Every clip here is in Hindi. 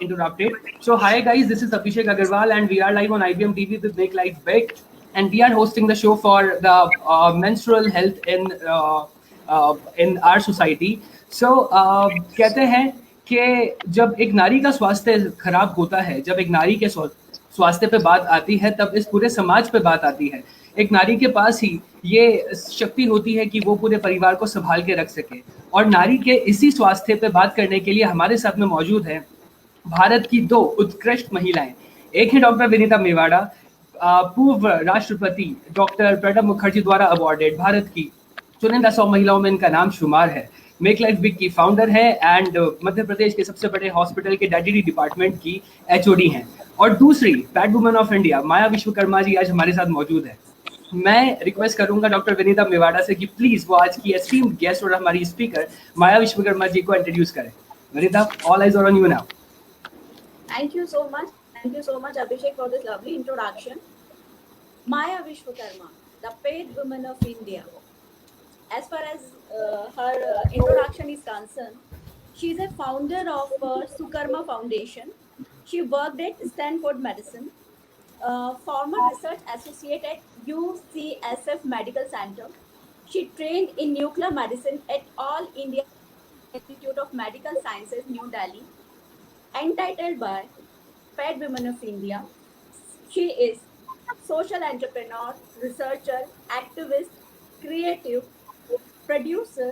interrupted. So hi guys, this is Abhishek Agarwal and we are live on IBM TV with Make Life Big, and we are hosting the show for the menstrual health in our society. So कहते हैं कि जब एक नारी का स्वास्थ्य खराब होता है, जब एक नारी के स्वास्थ्य पे बात आती है, तब इस पूरे समाज पे बात आती है। एक नारी के पास ही ये शक्ति होती है कि वो पूरे परिवार को संभाल के रख सके, और नारी के इसी स्वास्थ्य पे बात करने के लिए हमारे साथ में मौजूद है भारत की दो उत्कृष्ट महिलाएं। एक है डॉक्टर विनीता मेवाड़ा, पूर्व राष्ट्रपति डॉक्टर प्रणब मुखर्जी द्वारा अवॉर्डेड, भारत की चुनिंदा 100 महिलाओं में इनका नाम शुमार है। मेक लाइफ बिग की फाउंडर है एंड मध्य प्रदेश के सबसे बड़े हॉस्पिटल के डायटी डिपार्टमेंट की एचओडी हैं। और दूसरी पैड वुमन ऑफ इंडिया माया विश्वकर्मा जी आज हमारे साथ मौजूद है। मैं रिक्वेस्ट करूंगा डॉक्टर विनीता मेवाड़ा से कि प्लीज वो आज की एस्टीम्ड गेस्ट और हमारी स्पीकर माया विश्वकर्मा जी को इंट्रोड्यूस करें। Vinita, all eyes are on you now. Thank you so much. Thank you so much, Abhishek, for this lovely introduction. Maya Vishwakarma, the paid woman of India. As far as her introduction is concerned, she is a founder of Sukarma Foundation. She worked at Stanford Medicine, former research associate at UCSF Medical Center. She trained in nuclear medicine at All India Institute of Medical Sciences, New Delhi. Entitled by Paid Women of India, she is social entrepreneur, researcher, activist, creative, producer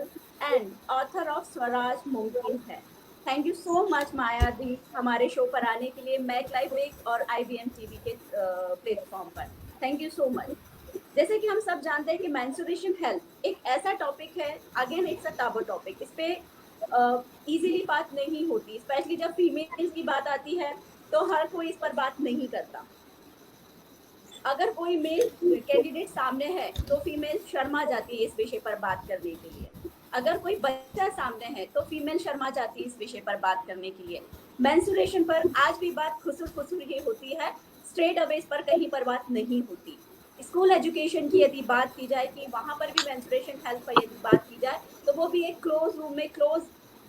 and author of Swaraj मुमकिन है। थैंक यू सो मच माया दी हमारे शो पर आने के लिए, मैक लाइफ बिग और IBM TV के प्लेटफॉर्म पर। Thank you so much. जैसे कि हम सब जानते हैं कि मेंस्ट्रुएशन हेल्थ एक ऐसा टॉपिक है, again it's a Abu topic. इस पे इजीली बात नहीं होती, स्पेशली जब फीमेल्स की बात आती है तो हर कोई इस पर बात नहीं करता। अगर कोई मेल कैंडिडेट सामने है तो फीमेल शर्मा जाती है इस विषय पर बात करने के लिए। अगर कोई बच्चा सामने है तो फीमेल शर्मा जाती है इस विषय पर बात करने के लिए। मेंस्ट्रुएशन पर आज भी बात खुसुर ही होती है, स्ट्रेट अवे इस पर कहीं पर बात नहीं होती। स्कूल एजुकेशन की यदि बात की जाए कि वहाँ पर भी मेंस्ट्रुएशन हेल्थ पर यदि बात की जाए तो वो भी एक क्लोज रूम में क्लोज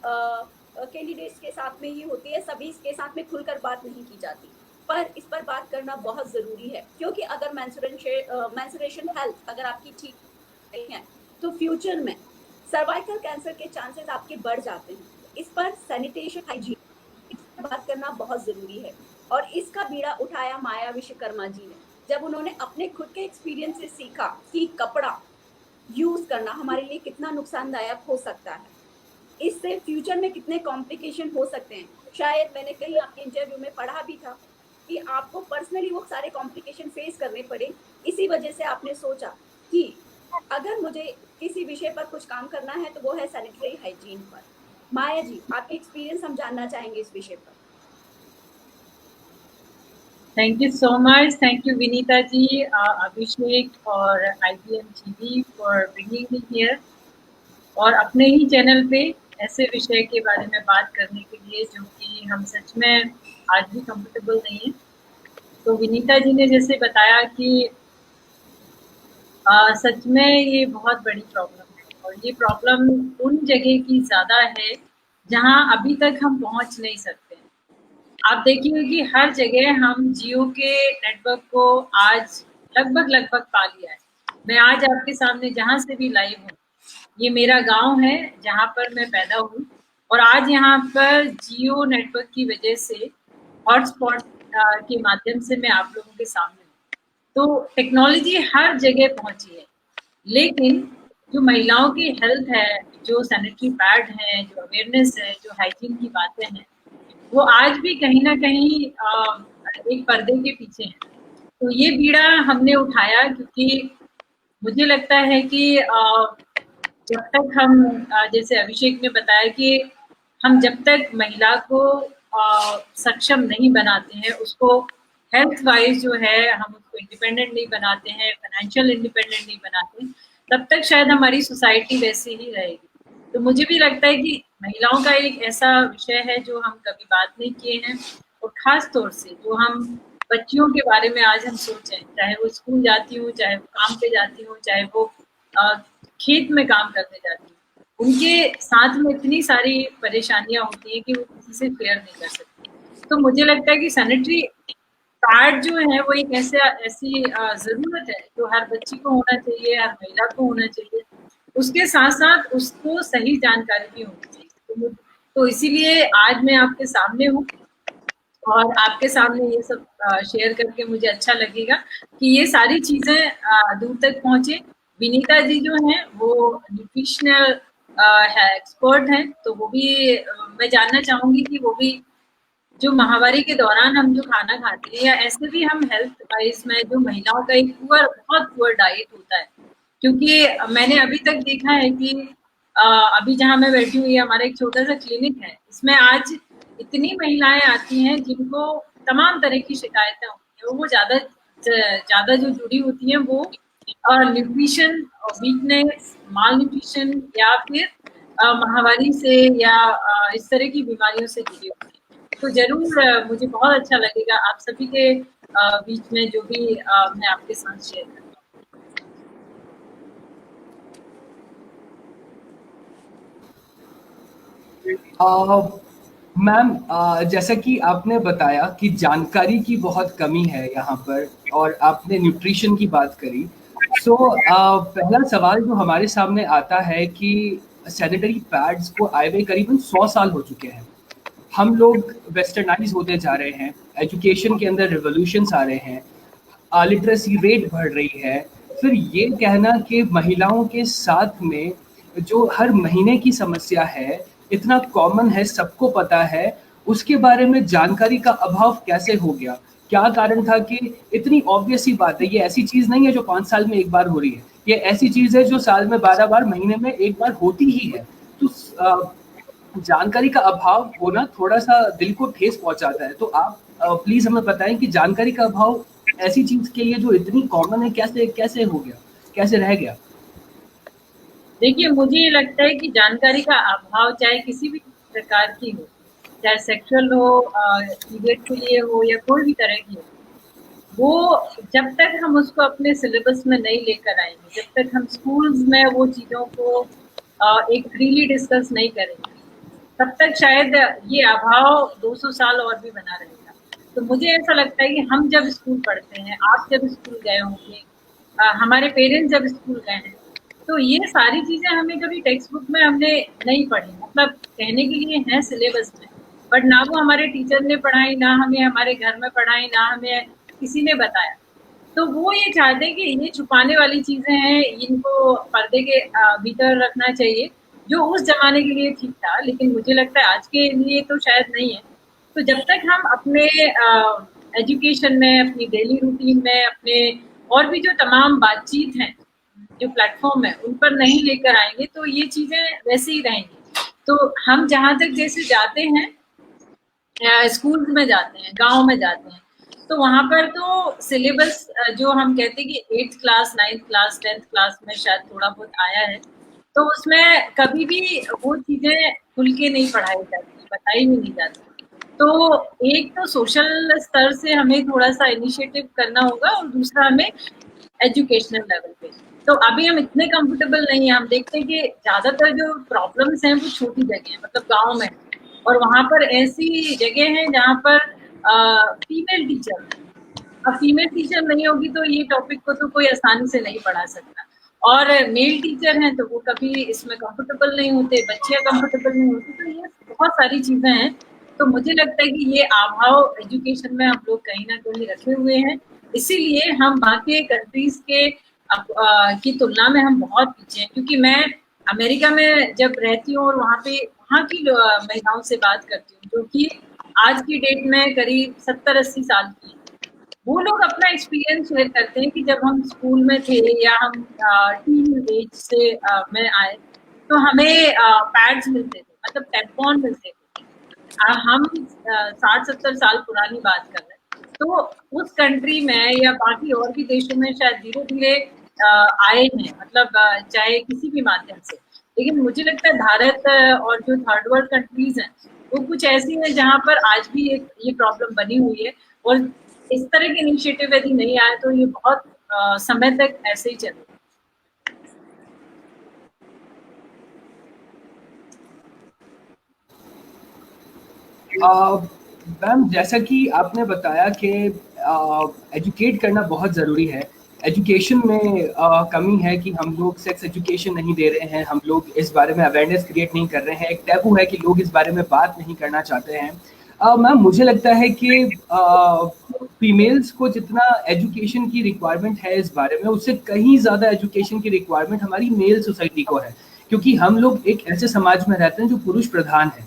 कैंडिडेट्स के साथ में ही होती है, सभी इसके साथ में खुलकर बात नहीं की जाती। पर इस पर बात करना बहुत ज़रूरी है, क्योंकि अगर मेंस्ट्रुएशन हेल्थ अगर आपकी ठीक नहीं है तो फ्यूचर में सर्वाइकल कैंसर के चांसेस आपके बढ़ जाते हैं। इस पर सैनिटेशन हाइजीन बात करना बहुत ज़रूरी है, और इसका बीड़ा उठाया माया विश्वकर्मा जी ने जब उन्होंने अपने खुद के एक्सपीरियंस से सीखा कि कपड़ा यूज़ करना हमारे लिए कितना नुकसानदायक हो सकता है, इससे फ्यूचर में कितने कॉम्प्लिकेशन हो सकते हैं। शायद मैंने कहीं आपके इंटरव्यू में पढ़ा भी था कि आपको पर्सनली वो सारे कॉम्प्लिकेशन फेस करने पड़े। इसी वजह से आपने सोचा कि अगर मुझे किसी विषय पर कुछ काम करना है तो वो है सैनिटरी हाइजीन पर। माया जी, आपके एक्सपीरियंस हम जानना चाहेंगे इस विषय पर। Thank you so much. Thank you Vinita ji, Abhishek और IBM TV for bringing me here, और अपने ही चैनल पे ऐसे विषय के बारे में बात करने के लिए जो कि हम सच में आज भी कंफर्टेबल नहीं है। तो विनीता जी ने जैसे बताया कि सच में ये बहुत बड़ी प्रॉब्लम है, और ये प्रॉब्लम उन जगह की ज़्यादा है जहाँ अभी तक हम पहुँच नहीं सकते हैं। आप देखिए कि हर जगह हम जियो के नेटवर्क को आज लगभग पा लिया है। मैं आज आपके सामने जहाँ से भी लाइव हूँ, ये मेरा गांव है जहाँ पर मैं पैदा हुई, और आज यहाँ पर जियो नेटवर्क की वजह से हॉटस्पॉट के माध्यम से मैं आप लोगों के सामने हूँ। तो टेक्नोलॉजी हर जगह पहुँची है, लेकिन जो महिलाओं की हेल्थ है, जो सैनिटरी पैड है, जो अवेयरनेस है, जो हाइजीन की बातें हैं, वो आज भी कहीं ना कहीं एक पर्दे के पीछे है। तो ये बीड़ा हमने उठाया क्योंकि मुझे लगता है कि जब तक हम जैसे अभिषेक ने बताया कि हम जब तक महिला को सक्षम नहीं बनाते हैं, उसको हेल्थ वाइज जो है हम उसको इंडिपेंडेंट नहीं बनाते हैं, फाइनेंशियल इंडिपेंडेंट नहीं बनाते, तब तक शायद हमारी सोसाइटी वैसे ही रहेगी। तो मुझे भी लगता है कि महिलाओं का एक ऐसा विषय है जो हम कभी बात नहीं किए हैं, और ख़ास तौर से जो हम बच्चियों के बारे में आज हम सोचें, चाहे वो स्कूल जाती हूँ, चाहे वो काम पे जाती हूँ, चाहे वो खेत में काम करने जाती हूँ, उनके साथ में इतनी सारी परेशानियाँ होती हैं कि वो किसी से शेयर नहीं कर सकती। तो मुझे लगता है कि सैनिटरी पैड जो है वो एक ऐसी ज़रूरत है जो हर बच्ची को होना चाहिए, हर महिला को होना चाहिए। उसके साथ-साथ उसको सही जानकारी भी होनी चाहिए। तो इसीलिए आज मैं आपके सामने हूँ और आपके सामने ये सब शेयर करके मुझे अच्छा लगेगा कि ये सारी चीज़ें दूर तक पहुँचे। विनीता जी जो हैं वो न्यूट्रिशनल है, एक्सपर्ट हैं, तो वो भी मैं जानना चाहूँगी कि वो भी जो महामारी के दौरान हम जो खाना खाते हैं या ऐसे भी हम हेल्थ वाइज में जो महिलाओं का एक बहुत पुअर डाइट होता है, क्योंकि मैंने अभी तक देखा है कि अभी जहाँ मैं बैठी हुई हमारा एक छोटा सा क्लिनिक है, इसमें आज इतनी महिलाएं आती हैं जिनको तमाम तरह की शिकायतें होती हैं, वो ज्यादा जो जुड़ी होती हैं वो न्यूट्रिशन, वीकनेस, माल न्यूट्रिशन या फिर महामारी से या इस तरह की बीमारियों से जुड़ी होती है। तो ज़रूर मुझे बहुत अच्छा लगेगा आप सभी के बीच में जो भी मैं आपके साथ शेयर करूँ। मैम, जैसा कि आपने बताया कि जानकारी की बहुत कमी है यहाँ पर और आपने न्यूट्रिशन की बात करी। सो पहला सवाल जो हमारे सामने आता है कि सैनिटरी पैड्स को आए हुए करीबन 100 साल हो चुके हैं। हम लोग वेस्टर्नाइज होते जा रहे हैं, एजुकेशन के अंदर रिवॉल्यूशंस आ रहे हैं, लिटरेसी रेट बढ़ रही है। फिर ये कहना कि महिलाओं के साथ में जो हर महीने की समस्या है, इतना कॉमन है, सबको पता है, उसके बारे में जानकारी का अभाव कैसे हो गया? क्या कारण था कि इतनी ऑब्वियस सी बात है, ये ऐसी चीज़ नहीं है जो 5 साल में एक बार हो रही है। ये ऐसी चीज़ है जो साल में 12 बार, महीने में एक बार होती ही है। तो जानकारी का अभाव होना थोड़ा-सा दिल को ठेस पहुँचाता है। तो आप प्लीज़ हमें बताएँ कि जानकारी का अभाव ऐसी चीज़ के लिए जो इतनी कॉमन है, कैसे कैसे हो गया? कैसे रह गया? देखिए, मुझे ये लगता है कि जानकारी का अभाव चाहे किसी भी प्रकार की हो, चाहे सेक्सुअल हो, पीरियड के लिए हो या कोई भी तरह की हो, वो जब तक हम उसको अपने सिलेबस में नहीं लेकर आएंगे, जब तक हम स्कूल्स में वो चीज़ों को एक फ्रीली डिस्कस नहीं करेंगे, तब तक शायद ये अभाव 200 साल और भी बना रहेगा। तो मुझे ऐसा लगता है कि हम जब स्कूल पढ़ते हैं, आप जब स्कूल गए होंगे, हमारे पेरेंट्स जब स्कूल गए हैं, तो ये सारी चीज़ें हमें कभी टेक्स्ट बुक में हमने नहीं पढ़ी। मतलब कहने के लिए हैं सिलेबस में, बट ना वो हमारे टीचर ने पढ़ाई, ना हमें हमारे घर में पढ़ाई, ना हमें किसी ने बताया। तो वो ये चाहते हैं कि ये छुपाने वाली चीज़ें हैं, इनको पर्दे के भीतर रखना चाहिए, जो उस ज़माने के लिए ठीक था, लेकिन मुझे लगता है आज के लिए तो शायद नहीं है। तो जब तक हम अपने एजुकेशन में, अपनी डेली रूटीन में, अपने और भी जो तमाम बातचीत हैं, जो प्लेटफ़ॉर्म है, उन पर नहीं लेकर आएँगे, तो ये चीज़ें वैसे ही रहेंगी। तो हम जहाँ तक जैसे जाते हैं, स्कूल्स में जाते हैं, गाँव में जाते हैं, तो वहाँ पर तो सिलेबस जो हम कहते हैं कि 8th class, 9th class, 10th class में शायद थोड़ा बहुत आया है, तो उसमें कभी भी वो चीज़ें खुल के नहीं पढ़ाई जाती, बताई भी नहीं जाती। तो एक तो सोशल स्तर से हमें थोड़ा-सा इनिशिएटिव करना होगा और दूसरा हमें एजुकेशनल लेवल पे। तो अभी हम इतने कंफर्टेबल नहीं हैं, हम देखते हैं कि ज़्यादातर जो प्रॉब्लम्स हैं वो छोटी जगह हैं, मतलब गाँव में, और वहाँ पर ऐसी जगह हैं जहाँ पर फीमेल टीचर, अब फीमेल टीचर नहीं होगी तो ये टॉपिक को तो कोई आसानी से नहीं पढ़ा सकता, और मेल टीचर हैं तो वो कभी इसमें कंफर्टेबल नहीं होते, बच्चियाँ कंफर्टेबल नहीं होती, तो ये बहुत सारी चीज़ें हैं। तो मुझे लगता है कि ये अभाव एजुकेशन में हम लोग कहीं न कहीं रखे हुए हैं, इसीलिए हम बाकी कंट्रीज़ के की तुलना में हम बहुत पीछे हैं, क्योंकि मैं अमेरिका में जब रहती हूँ और वहाँ पे वहाँ की महिलाओं से बात करती हूँ, जो कि आज की डेट में करीब 70-80 साल की हैं। वो लोग अपना एक्सपीरियंस शेयर करते हैं कि जब हम स्कूल में थे या हम टीन एज से में आए, तो हमें पैड्स मिलते थे, मतलब टैम्पॉन मिलते थे। हम 60-70 साल पुरानी बात कर रहे हैं। तो उस कंट्री में या बाकी और भी देशों में शायद धीरे-धीरे आए हैं, मतलब चाहे किसी भी माध्यम से। लेकिन मुझे लगता है भारत और जो थर्ड वर्ल्ड कंट्रीज़ हैं, वो कुछ ऐसी हैं जहाँ पर आज भी एक ये प्रॉब्लम बनी हुई है, और इस तरह के इनिशिएटिव यदि नहीं आए तो ये बहुत समय तक ऐसे ही चलेगा। मैम, जैसा कि आपने बताया कि एजुकेट करना बहुत ज़रूरी है। एजुकेशन में कमी है कि हम लोग सेक्स एजुकेशन नहीं दे रहे हैं, हम लोग इस बारे में अवेयरनेस क्रिएट नहीं कर रहे हैं। एक टैबू है कि लोग इस बारे में बात नहीं करना चाहते हैं। मैम, मुझे लगता है कि फीमेल्स को जितना एजुकेशन की रिक्वायरमेंट है इस बारे में, उससे कहीं ज़्यादा एजुकेशन की रिक्वायरमेंट हमारी मेल सोसाइटी को है, क्योंकि हम लोग एक ऐसे समाज में रहते हैं जो पुरुष प्रधान है।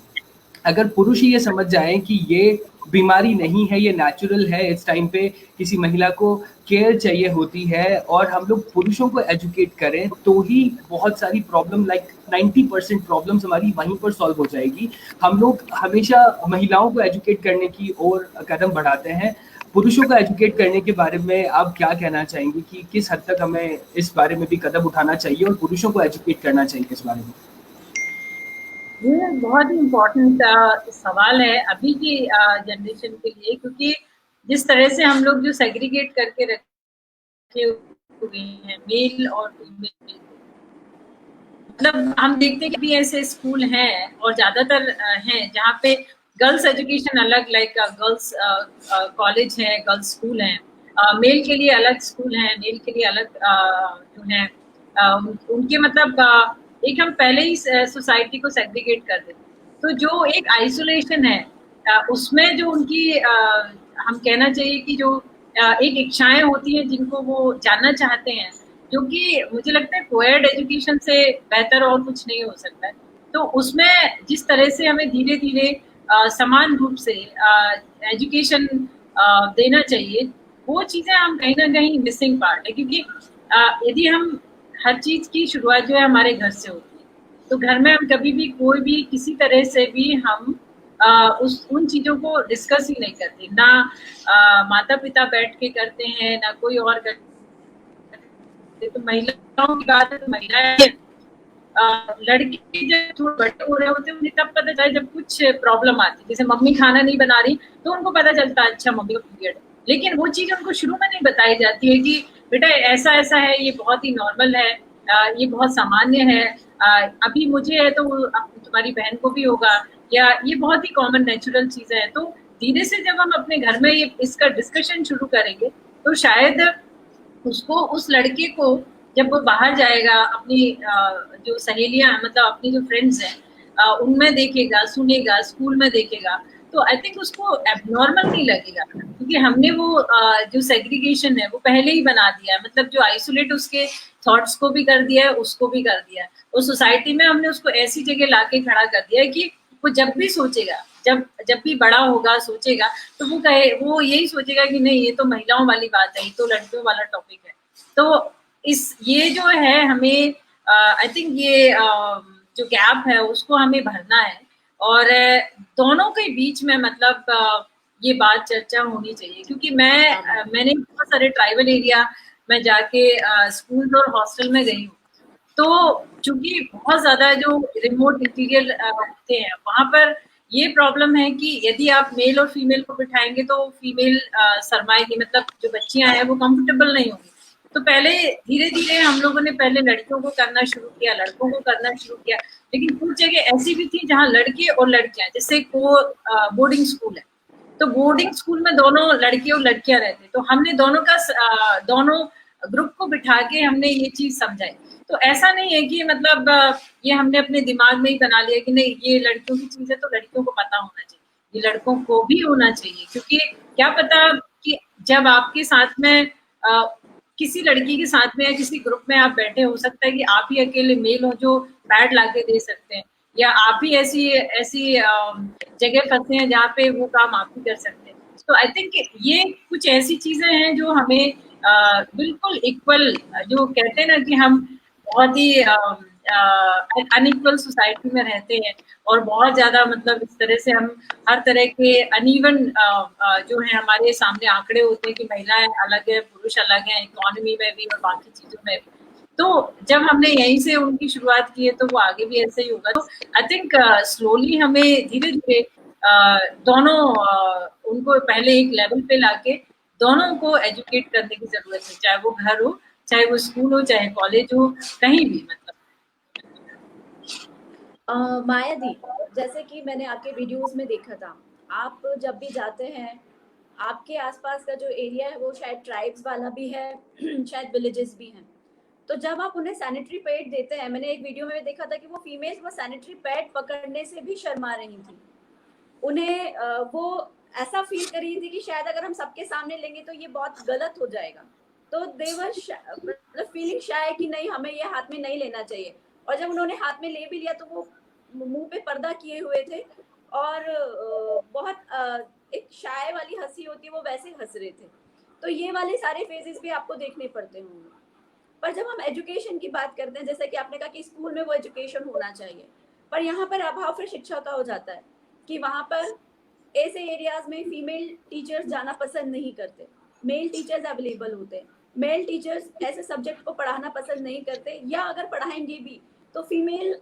अगर पुरुष ही ये समझ जाएं कि ये बीमारी नहीं है, ये नेचुरल है, इस टाइम पे किसी महिला को केयर चाहिए होती है, और हम लोग पुरुषों को एजुकेट करें, तो ही बहुत सारी प्रॉब्लम, लाइक 90% प्रॉब्लम्स हमारी वहीं पर सॉल्व हो जाएगी। हम लोग हमेशा महिलाओं को एजुकेट करने की ओर कदम बढ़ाते हैं। पुरुषों को एजुकेट करने के बारे में आप क्या कहना चाहेंगे कि किस हद तक हमें इस बारे में भी कदम उठाना चाहिए और पुरुषों को एजुकेट करना चाहिए इस बारे में? ये बहुत ही इम्पोर्टेंट सवाल है अभी की जनरेशन के लिए, क्योंकि जिस तरह से हम लोग जो सेग्रीगेट करके रखे हुए हैं मेल और फीमेल, मतलब हम देखते हैं कि भी ऐसे स्कूल हैं और ज्यादातर हैं जहाँ पे गर्ल्स एजुकेशन अलग, लाइक गर्ल्स कॉलेज है, गर्ल्स स्कूल हैं, मेल के लिए अलग स्कूल हैं, मेल के लिए अलग जो है उनके मतलब एक हम पहले ही सोसाइटी को सेग्रीगेट कर देते। तो जो एक आइसोलेशन है उसमें जो उनकी हम कहना चाहिए कि जो एक इच्छाएं होती हैं जिनको वो जानना चाहते हैं, जो कि मुझे लगता है कोएड एजुकेशन से बेहतर और कुछ नहीं हो सकता है। तो उसमें जिस तरह से हमें धीरे धीरे समान रूप से एजुकेशन देना चाहिए, वो चीज़ें हम कहीं ना कहीं मिसिंग पार्ट है, क्योंकि यदि हम हर चीज़ की शुरुआत जो है हमारे घर से होती है, तो घर में हम कभी भी कोई भी किसी तरह से भी हम उन चीज़ों को डिस्कस ही नहीं करते, ना माता पिता बैठ के करते हैं, ना कोई और करते। तो महिलाओं की बात है तो महिलाएं लड़के जब थोड़े बड़े हो रहे होते हैं उन्हें तब पता चला जब कुछ प्रॉब्लम आती है, जैसे मम्मी खाना नहीं बना रही तो उनको पता चलता है अच्छा मम्मी का पीरियड है, लेकिन वो चीज उनको शुरू में नहीं बताई जाती है कि बेटा ऐसा ऐसा है, ये बहुत ही नॉर्मल है, ये बहुत सामान्य है, अभी मुझे है तो तुम्हारी बहन को भी होगा, या ये बहुत ही कॉमन नेचुरल चीजें हैं। तो धीरे से जब हम अपने घर में ये इसका डिस्कशन शुरू करेंगे तो शायद उसको, उस लड़के को जब वो बाहर जाएगा अपनी जो सहेलियां मतलब अपनी जो फ्रेंड्स हैं उनमें देखेगा, सुनेगा, स्कूल में देखेगा, तो आई थिंक उसको एबनॉर्मल नहीं लगेगा, क्योंकि हमने वो जो सेग्रीगेशन है वो पहले ही बना दिया है, मतलब जो आइसोलेट उसके थॉट्स को भी कर दिया है, उसको भी कर दिया है, और सोसाइटी में हमने उसको ऐसी जगह लाके खड़ा कर दिया है कि वो जब भी सोचेगा, जब जब भी बड़ा होगा सोचेगा, तो वो यही सोचेगा कि नहीं ये तो महिलाओं वाली बात है, ये तो लड़कियों वाला टॉपिक है। तो ये जो है हमें आई थिंक ये जो गैप है उसको हमें भरना है, और दोनों के बीच में मतलब ये बात चर्चा होनी चाहिए, क्योंकि मैंने बहुत सारे ट्राइबल एरिया में जाके स्कूल और हॉस्टल में गई हूँ। तो चूंकि बहुत ज्यादा जो रिमोट इंटीरियर होते हैं वहां पर ये प्रॉब्लम है कि यदि आप मेल और फीमेल को बिठाएंगे तो फीमेल शर्माएगी, मतलब जो बच्चियां हैं वो कंफर्टेबल नहीं होंगी। तो पहले धीरे धीरे हम लोगों ने पहले लड़कियों को करना शुरू किया, लड़कों को करना शुरू किया, लेकिन कुछ जगह ऐसी भी थी जहाँ लड़के और लड़कियां, जैसे को बोर्डिंग स्कूल है, तो बोर्डिंग स्कूल में दोनों लड़के और लड़कियां रहते, तो हमने दोनों ग्रुप को बिठा के हमने ये चीज समझाई। तो ऐसा नहीं है कि मतलब ये हमने अपने दिमाग में ही बना लिया कि नहीं ये लड़कियों की चीज है तो लड़कियों को पता होना चाहिए, ये लड़कों को भी होना चाहिए, क्योंकि क्या पता कि जब आपके साथ में किसी लड़की के साथ में या किसी ग्रुप में आप बैठे, हो सकता है कि आप ही अकेले मेल हो जो पैड लाके दे सकते हैं, या आप ही ऐसी ऐसी जगह फंसे हैं जहाँ पे वो काम आप ही कर सकते हैं। तो आई थिंक ये कुछ ऐसी चीजें हैं जो हमें बिल्कुल इक्वल, जो कहते हैं ना कि हम बहुत ही अनइक्वल सोसाइटी में रहते हैं, और बहुत ज्यादा मतलब इस तरह से हम हर तरह के अनइवन जो है हमारे सामने आंकड़े होते हैं कि महिलाएं अलग है, पुरुष अलग है, इकोनॉमी में भी और बाकी चीजों में भी। तो जब हमने यहीं से उनकी शुरुआत की है तो वो आगे भी ऐसे ही होगा। तो आई थिंक स्लोली हमें धीरे धीरे दोनों उनको पहले एक लेवल पे लाके दोनों को एजुकेट करने की जरूरत है, चाहे वो घर हो, चाहे वो स्कूल हो, चाहे कॉलेज हो, कहीं भी मतलब। माया दी, जैसे कि मैंने आपके वीडियोस में देखा था, आप जब भी जाते हैं, आपके आसपास का जो एरिया है वो शायद ट्राइब्स वाला भी है, शायद विलेजेस भी हैं, तो जब आप उन्हें सैनिटरी पैड देते हैं, मैंने एक वीडियो में देखा था कि वो फीमेल्स वो सैनिटरी पैड पकड़ने से भी शर्मा रही थी। उन्हें वो ऐसा फील कर रही थी कि शायद अगर हम सबके सामने लेंगे तो ये बहुत गलत हो जाएगा, तो देवर मतलब फीलिंग शायद कि नहीं, हमें ये हाथ में नहीं लेना चाहिए। और जब उन्होंने हाथ में ले भी लिया तो वो मुंह पे पर्दा किए हुए थे और बहुत एक शाय वाली हंसी होती है वो वैसे हंस रहे थे। तो ये वाले सारे फेजेस भी आपको देखने पड़ते होंगे। पर जब हम एजुकेशन की बात करते हैं, जैसे कि आपने कहा कि स्कूल में वो एजुकेशन होना चाहिए, पर यहाँ पर अभाव फिर शिक्षा का हो जाता है कि वहाँ पर ऐसे एरियाज में फीमेल टीचर्स जाना पसंद नहीं करते, मेल टीचर्स अवेलेबल होते हैं। मेल टीचर्स ऐसे सब्जेक्ट को पढ़ाना पसंद नहीं करते, या अगर पढ़ाएंगे भी तो फीमेल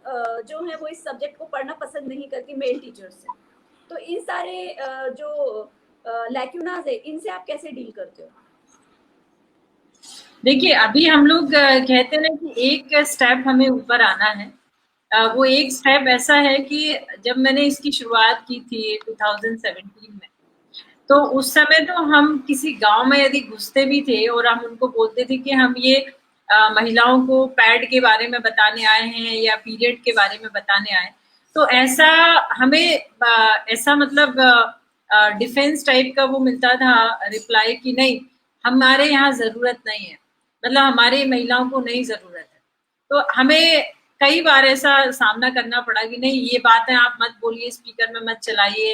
जो है वो इस सब्जेक्ट को पढ़ना पसंद नहीं करती मेल टीचर्स से। तो इन सारे जो लैक्यूनाज है, इनसे आप कैसे डील करते हो? देखिए, अभी हम लोग कहते हैं कि एक स्टेप हमें ऊपर आना है। वो एक स्टेप ऐसा है कि जब मैंने इसकी शुरुआत की थी 2017 में, तो उस समय तो हम किसी गांव में यदि घुसते भी थे और हम उनको बोलते थे कि हम ये महिलाओं को पैड के बारे में बताने आए हैं या पीरियड के बारे में बताने आए, तो ऐसा हमें ऐसा मतलब डिफेंस टाइप का वो मिलता था रिप्लाई कि नहीं, हमारे यहाँ जरूरत नहीं है, मतलब हमारे महिलाओं को नहीं जरूरत है। तो हमें कई बार ऐसा सामना करना पड़ा कि नहीं, ये बातें आप मत बोलिए, स्पीकर में मत चलाइए,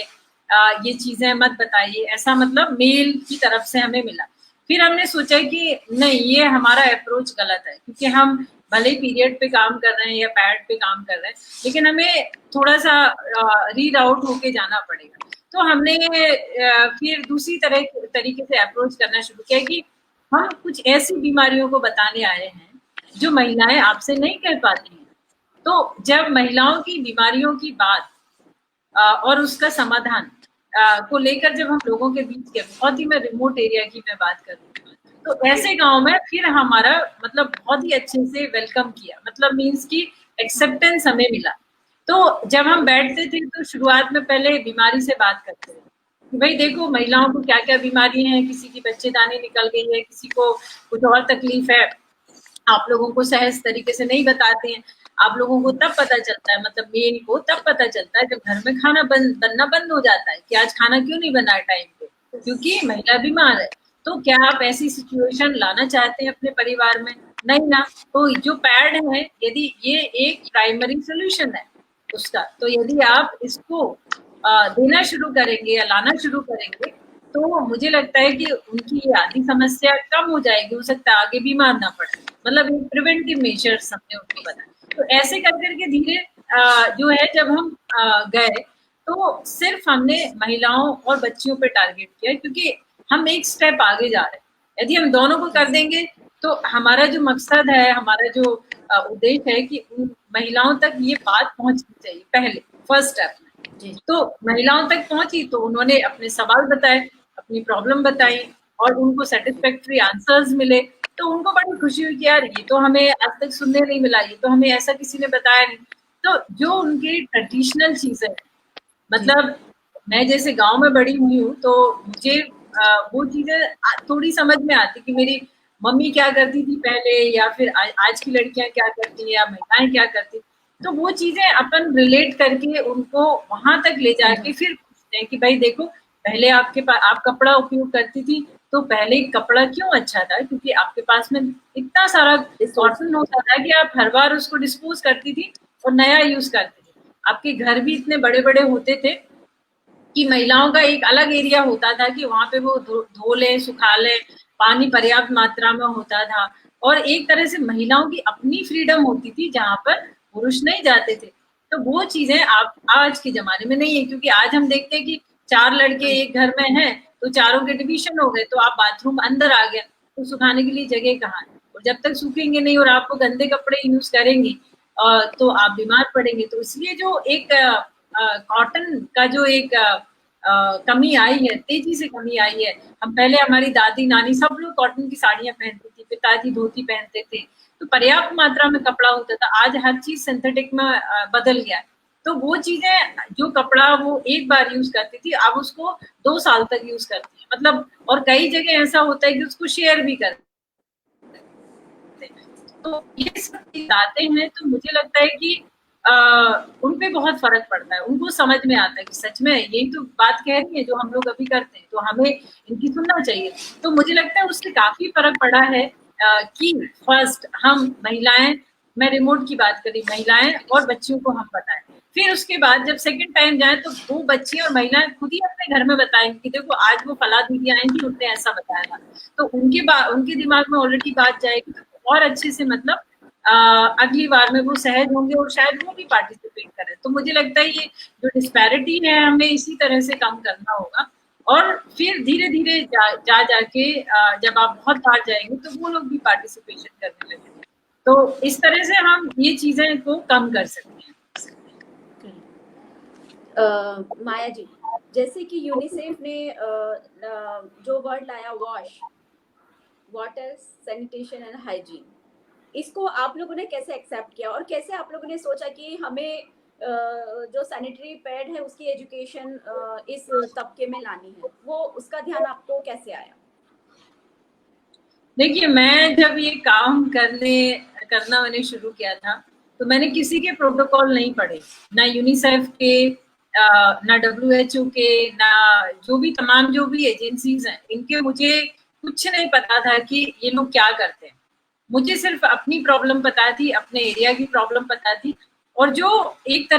ये चीजें मत बताइए, ऐसा मतलब मेल की तरफ से हमें मिला। फिर हमने सोचा कि नहीं, ये हमारा अप्रोच गलत है, क्योंकि हम भले ही पीरियड पे काम कर रहे हैं या पैड पे काम कर रहे हैं, लेकिन हमें थोड़ा सा रीड आउट होके जाना पड़ेगा। तो हमने फिर दूसरी तरीके से अप्रोच करना शुरू किया कि हम कुछ ऐसी बीमारियों को बताने आए हैं जो महिलाएं आपसे नहीं कह पाती हैं। तो जब महिलाओं की बीमारियों की बात और उसका समाधान को लेकर जब हम लोगों के बीच के, बहुत ही मैं रिमोट एरिया की मैं बात करूँ, तो ऐसे गांव में फिर हमारा मतलब बहुत ही अच्छे से वेलकम किया, मतलब मीन्स की एक्सेप्टेंस हमें मिला। तो जब हम बैठते थे तो शुरुआत में पहले बीमारी से बात करते थे कि भाई देखो महिलाओं को क्या क्या बीमारी हैं, किसी की बच्चेदानी निकल गई है, किसी को कुछ और तकलीफ है, आप लोगों को सहज तरीके से नहीं बताते हैं। आप लोगों को तब पता चलता है, मतलब मेल को तब पता चलता है जब घर में खाना बनना बंद हो जाता है कि आज खाना क्यों नहीं बना है टाइम पे, क्योंकि महिला बीमार है। तो क्या आप ऐसी सिचुएशन लाना चाहते हैं अपने परिवार में? नहीं ना। तो जो पैड है, यदि ये एक प्राइमरी सोल्यूशन है उसका, तो यदि आप इसको देना शुरू करेंगे या लाना शुरू करेंगे, तो मुझे लगता है कि उनकी ये आधी समस्या कम हो जाएगी, हो सकता है आगे बीमार ना पड़े, मतलब एक प्रिवेंटिव मेजर्स हमने उनको बताया। तो ऐसे कर करके धीरे जो है जब हम गए, तो सिर्फ हमने महिलाओं और बच्चियों पे टारगेट किया, क्योंकि हम एक स्टेप आगे जा रहे हैं। यदि हम दोनों को कर देंगे तो हमारा जो मकसद है, हमारा जो उद्देश्य है कि महिलाओं तक ये बात पहुंचनी चाहिए पहले फर्स्ट स्टेप में। तो महिलाओं तक पहुंची तो उन्होंने अपने सवाल बताए, अपनी प्रॉब्लम बताई और उनको सेटिस्फैक्टरी आंसर्स मिले। तो उनको बड़ी खुशी हुई कि यार ये तो हमें आज तक सुनने नहीं मिला, ये तो हमें ऐसा किसी ने बताया नहीं। तो जो उनकी ट्रेडिशनल चीजें, मतलब मैं जैसे गांव में बड़ी हुई हूँ, तो मुझे वो चीजें थोड़ी समझ में आती कि मेरी मम्मी क्या करती थी पहले, या फिर आज की लड़कियां क्या करती हैं या महिलाएं क्या करती। तो वो चीजें अपन रिलेट करके उनको वहां तक ले जाके फिर पूछते हैं कि भाई देखो, पहले आपके पास आप कपड़ा उपयोग करती थी, तो पहले कपड़ा क्यों अच्छा था? क्योंकि आपके पास में इतना सारा कॉटन होता था कि आप हर बार उसको डिस्पोज करती थी और नया यूज करती थी। आपके घर भी इतने बड़े बड़े होते थे कि महिलाओं का एक अलग एरिया होता था कि वहां पे वो धो ले, सुखा ले, पानी पर्याप्त मात्रा में होता था, और एक तरह से महिलाओं की अपनी फ्रीडम होती थी जहां पर पुरुष नहीं जाते थे। तो वो चीजें आप आज के जमाने में नहीं है, क्योंकि आज हम देखते हैं कि 4 लड़के एक घर में हैं तो चारों के डिवीजन हो गए, तो आप बाथरूम अंदर आ गया, तो सुखाने के लिए जगह कहाँ है? और जब तक सूखेंगे नहीं और आपको गंदे कपड़े यूज करेंगे तो आप बीमार पड़ेंगे। तो इसलिए जो एक कॉटन का जो एक कमी आई है, तेजी से कमी आई है। हम पहले हमारी दादी नानी सब लोग कॉटन की साड़ियां पहनती थी, पिताजी धोती पहनते थे, तो पर्याप्त मात्रा में कपड़ा होता था। आज हर चीज सिंथेटिक में बदल गया है, तो वो चीजें, जो कपड़ा वो एक बार यूज करती थी, अब उसको 2 साल तक यूज करती है, मतलब। और कई जगह ऐसा होता है कि उसको शेयर भी करते हैं। तो ये सब चीज आते हैं, तो मुझे लगता है कि उन पे बहुत फर्क पड़ता है, उनको समझ में आता है कि सच में यही तो बात कह रही है जो हम लोग अभी करते हैं, तो हमें इनकी सुनना चाहिए। तो मुझे लगता है उससे काफी फर्क पड़ा है कि फर्स्ट हम महिलाएं, मैं रिमोट की बात करी, महिलाएं और बच्चियों को हम बताएं, फिर उसके बाद जब सेकंड टाइम जाए तो वो बच्ची और महिलाएं खुद ही अपने घर में बताएंगे कि देखो आज वो फला दीदी आई थी, उन्होंने ऐसा बताया था, तो उनके दिमाग में ऑलरेडी बात जाएगी, तो और अच्छे से मतलब अगली बार में वो सहज होंगे और शायद वो भी पार्टिसिपेट करें। तो मुझे लगता है ये जो डिस्पैरिटी है हमें इसी तरह से कम करना होगा, और फिर धीरे धीरे जाके जब आप बहुत बाहर जाएंगे तो वो लोग भी पार्टिसिपेशन करने लगेंगे। तो इस तरह से हम ये चीजें को कम कर सकते हैं। माया जी, जैसे कि यूनिसेफ ने जो वर्ड लाया wash, water, sanitation and hygiene, इसको आप लोगों ने कैसे एक्सेप्ट किया और कैसे आप लोगों ने सोचा कि हमें जो सैनिटरी पैड है उसकी एजुकेशन इस तबके में लानी है, वो उसका ध्यान आपको कैसे आया? देखिए, मैं जब ये काम करना मैंने शुरू किया था, तो मैंने किसी के प्रोटोकॉल नहीं पढ़े, ना यूनिसेफ के, ना WHO के, ना जो भी एजेंसीज हैं, इनके मुझे कुछ नहीं पता था कि ये लोग क्या करते हैं। मुझे सिर्फ अपनी प्रॉब्लम पता थी, अपने एरिया की प्रॉब्लम पता थी। और जो एक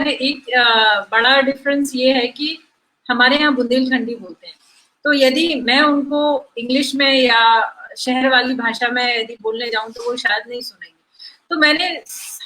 बड़ा डिफरेंस ये है कि हमारे यहाँ बुंदेलखंडी बोलते हैं, तो यदि मैं उनको इंग्लिश में या शहर वाली भाषा में यदि बोलने जाऊं तो वो शायद नहीं सुनेंगे। तो मैंने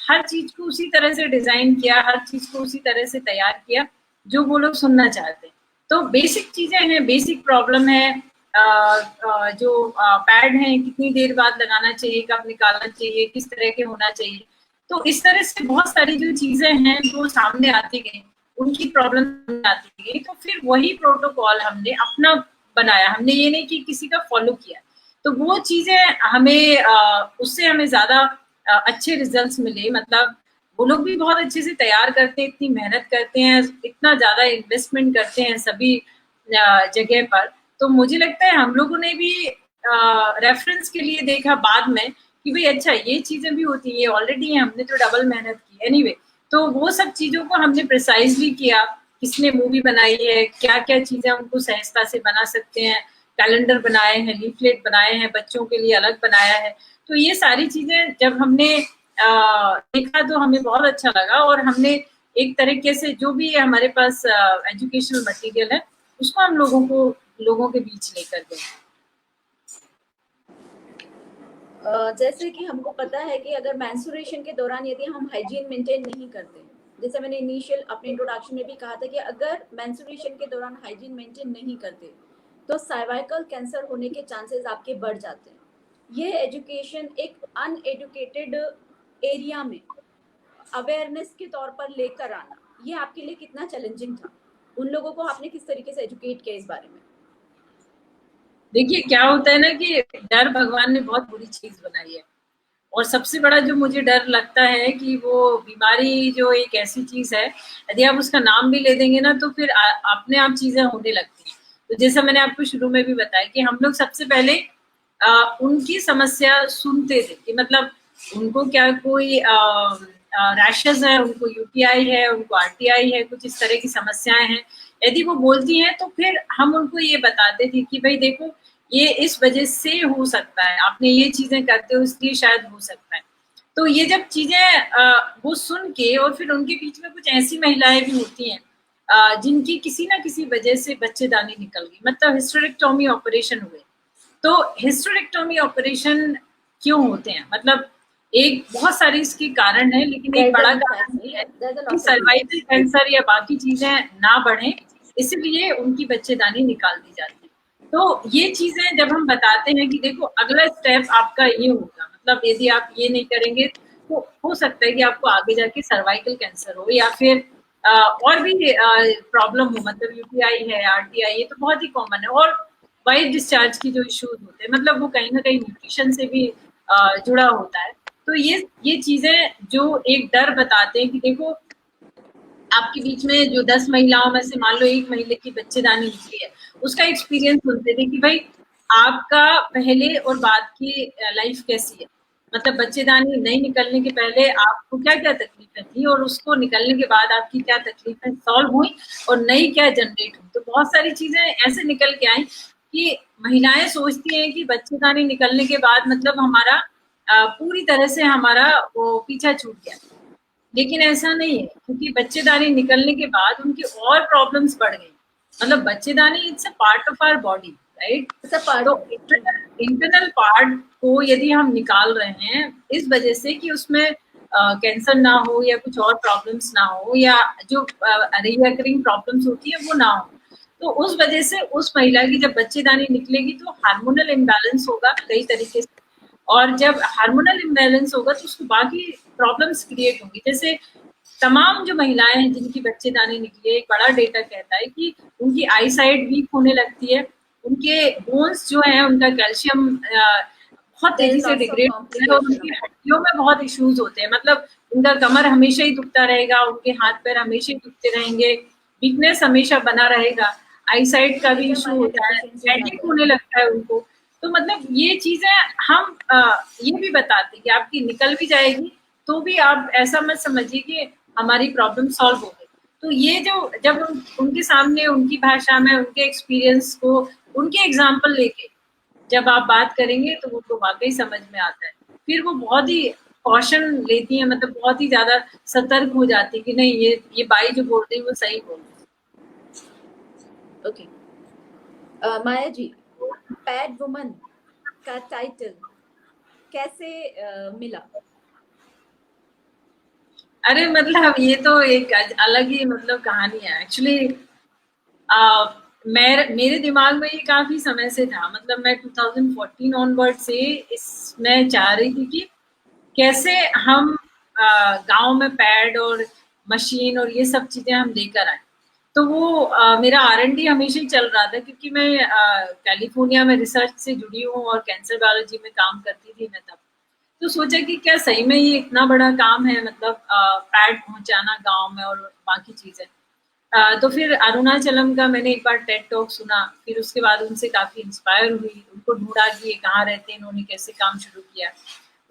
हर चीज को उसी तरह से डिजाइन किया, हर चीज को उसी तरह से तैयार किया जो वो लोग सुनना चाहते हैं। तो बेसिक चीजें हैं, बेसिक प्रॉब्लम है, जो पैड है कितनी देर बाद लगाना चाहिए, कब निकालना चाहिए, किस तरह के होना चाहिए। तो इस तरह से बहुत सारी जो चीजें हैं वो सामने आती गई, उनकी प्रॉब्लम आती गई, तो फिर वही प्रोटोकॉल हमने अपना बनाया, हमने ये नहीं कि किसी का फॉलो किया। तो वो चीजें हमें उससे हमें ज्यादा अच्छे रिजल्ट्स मिले, मतलब वो लोग भी बहुत अच्छे से तैयार करते हैं, इतनी मेहनत करते हैं, इतना ज्यादा इन्वेस्टमेंट करते हैं सभी जगह पर। तो मुझे लगता है हम लोगों ने भी रेफरेंस के लिए देखा बाद में कि भाई अच्छा ये चीजें भी होती है, ऑलरेडी हमने तो डबल मेहनत की एनीवे। तो वो सब चीजों को हमने प्रिसाइजली किया, किसने मूवी बनाई है, क्या क्या चीजें उनको सहजता से बना सकते हैं, कैलेंडर बनाए हैं, लीफलेट बनाए हैं, बच्चों के लिए अलग बनाया है। तो ये सारी चीजें जब हमने देखा तो हमें बहुत अच्छा लगा, और हमने एक तरीके से जो भी हमारे पास एजुकेशनल मटेरियल है उसको हम लोगों के बीच लेकर गए। जैसे कि हमको पता है कि अगर मेंस्ट्रुएशन के दौरान यदि हम हाइजीन मेंटेन नहीं करते, जैसे मैंने इनिशियल अपने इंट्रोडक्शन में भी कहा था कि अगर मेंस्ट्रुएशन के दौरान हाइजीन मेंटेन नहीं करते तो सर्वाइकल कैंसर होने के चांसेस आपके बढ़ जाते हैं। ये एजुकेशन एक अनएडुकेटेड एरिया में अवेयरनेस के तौर पर लेकर आना, ये आपके लिए कितना चैलेंजिंग था? उन लोगों को आपने किस तरीके से एजुकेट किया इस बारे में? देखिए क्या होता है ना कि डर भगवान ने बहुत बुरी चीज बनाई है, और सबसे बड़ा जो मुझे डर लगता है कि वो बीमारी जो एक ऐसी चीज है, यदि आप उसका नाम भी ले देंगे ना तो फिर अपने आप चीजें होने लगती हैं। तो जैसा मैंने आपको शुरू में भी बताया कि हम लोग सबसे पहले उनकी समस्या सुनते थे कि मतलब उनको क्या कोई रैशेस है, उनको UTI है, उनको RTI है, कुछ इस तरह की समस्याएं हैं। यदि वो बोलती हैं तो फिर हम उनको ये बताते थे कि भाई देखो ये इस वजह से हो सकता है, आपने ये चीजें करते हो इसलिए शायद हो सकता है। तो ये जब चीजें वो सुन के, और फिर उनके बीच में कुछ ऐसी महिलाएं भी होती हैं जिनकी किसी ना किसी वजह से बच्चेदानी निकल गई, मतलब हिस्टेरेक्टोमी ऑपरेशन हुए। तो हिस्टेरेक्टोमी ऑपरेशन क्यों होते हैं, मतलब एक बहुत सारी इसके कारण है, लेकिन एक बड़ा कारण ये है कि सर्वाइकल कैंसर या बाकी चीजें ना बढ़े, इसलिए उनकी बच्चेदानी निकाल दी जाती है। तो ये चीजें जब हम बताते हैं कि देखो अगला स्टेप आपका ये होगा, मतलब यदि आप ये नहीं करेंगे तो हो सकता है कि आपको आगे जाके सर्वाइकल कैंसर हो, या फिर और भी प्रॉब्लम हो, मतलब UTI है, RTI, ये तो बहुत ही कॉमन है। और वाइट डिस्चार्ज की जो इश्यूज होते हैं, मतलब वो कहीं ना कहीं न्यूट्रिशन से भी जुड़ा होता है। तो ये चीजें जो एक डर बताते हैं कि देखो आपके बीच में जो 10 महिलाओं में से मान लो एक महिला की बच्चेदानी निकली है, उसका एक्सपीरियंस सुनते थे कि भाई आपका पहले और बाद की लाइफ कैसी है, मतलब बच्चेदानी नहीं निकलने के पहले आपको क्या क्या तकलीफें थी और उसको निकलने के बाद आपकी क्या तकलीफें सॉल्व हुई और नई क्या जनरेट हुई। तो बहुत सारी चीजें ऐसे निकल के आई कि महिलाएं सोचती हैं कि बच्चेदानी निकलने के बाद मतलब हमारा पूरी तरह से हमारा वो पीछा छूट गया, लेकिन ऐसा नहीं है, क्योंकि बच्चेदानी निकलने के बाद उनकी और प्रॉब्लम्स बढ़ गई। मतलब बच्चेदानी it's a part of our body, right? तो इंटरनल पार्ट को यदि हम निकाल रहे हैं इस वजह से कि उसमें कैंसर ना हो या कुछ और प्रॉब्लम्स ना हो या जो रिकरिंग प्रॉब्लम्स होती है वो ना हो, तो उस वजह से उस महिला की जब बच्चेदानी निकलेगी तो हार्मोनल इम्बैलेंस होगा कई तरीके से, और जब हार्मोनल इम्बैलेंस होगा तो उसको बाकी प्रॉब्लम्स क्रिएट होंगी। जैसे तमाम जो महिलाएं हैं जिनकी बच्चेदानी निकली है, एक बड़ा डेटा कहता है कि उनकी आई साइट वीक होने लगती है, उनके बोन्स जो है उनका कैल्शियम बहुत तेजी से डिग्रेड होता है और उनकी हड्डियों में बहुत इश्यूज होते हैं, मतलब उनका कमर हमेशा ही दुखता रहेगा, उनके हाथ पैर हमेशा ही दुखते रहेंगे, वीकनेस हमेशा बना रहेगा, आई साइट का भी इशू होता है, हेडेक होने लगता है उनको। तो मतलब ये चीजें हम ये भी बताते हैं कि आपकी निकल भी जाएगी तो भी आप ऐसा मत समझिए कि हमारी प्रॉब्लम सॉल्व हो गई। तो ये जो जब उनके सामने उनकी भाषा में उनके एक्सपीरियंस को उनके एग्जाम्पल लेके जब आप बात करेंगे तो उनको वाकई समझ में आता है, फिर वो बहुत ही कॉशन लेती है, मतलब बहुत ही ज्यादा सतर्क हो जाती है कि नहीं ये बाई जो बोल रही है वो सही बोल रही है। ओके माया जी, पैड वुमन का टाइटल कैसे मिला? अरे मतलब ये तो एक अलग ही मतलब कहानी है एक्चुअली। मेरे दिमाग में ये काफी समय से था, मतलब मैं 2014 ऑनवर्ड से इसमें चाह रही थी कि कैसे हम गांव में पैड और मशीन और ये सब चीजें हम लेकर आए। तो वो मेरा R&D हमेशा ही चल रहा था, क्योंकि मैं कैलिफोर्निया में रिसर्च से जुड़ी हूँ और कैंसर बायोलॉजी में काम करती थी मैं तब। तो सोचा कि क्या सही में ये इतना बड़ा काम है, मतलब पैड पहुंचाना गांव में और बाकी चीजें। तो फिर अरुणाचलम का मैंने एक बार टेड टॉक सुना, फिर उसके बाद उनसे काफी इंस्पायर हुई, उनको ढूंढा कि ये कहाँ रहते हैं, इन्होंने कैसे काम शुरू किया,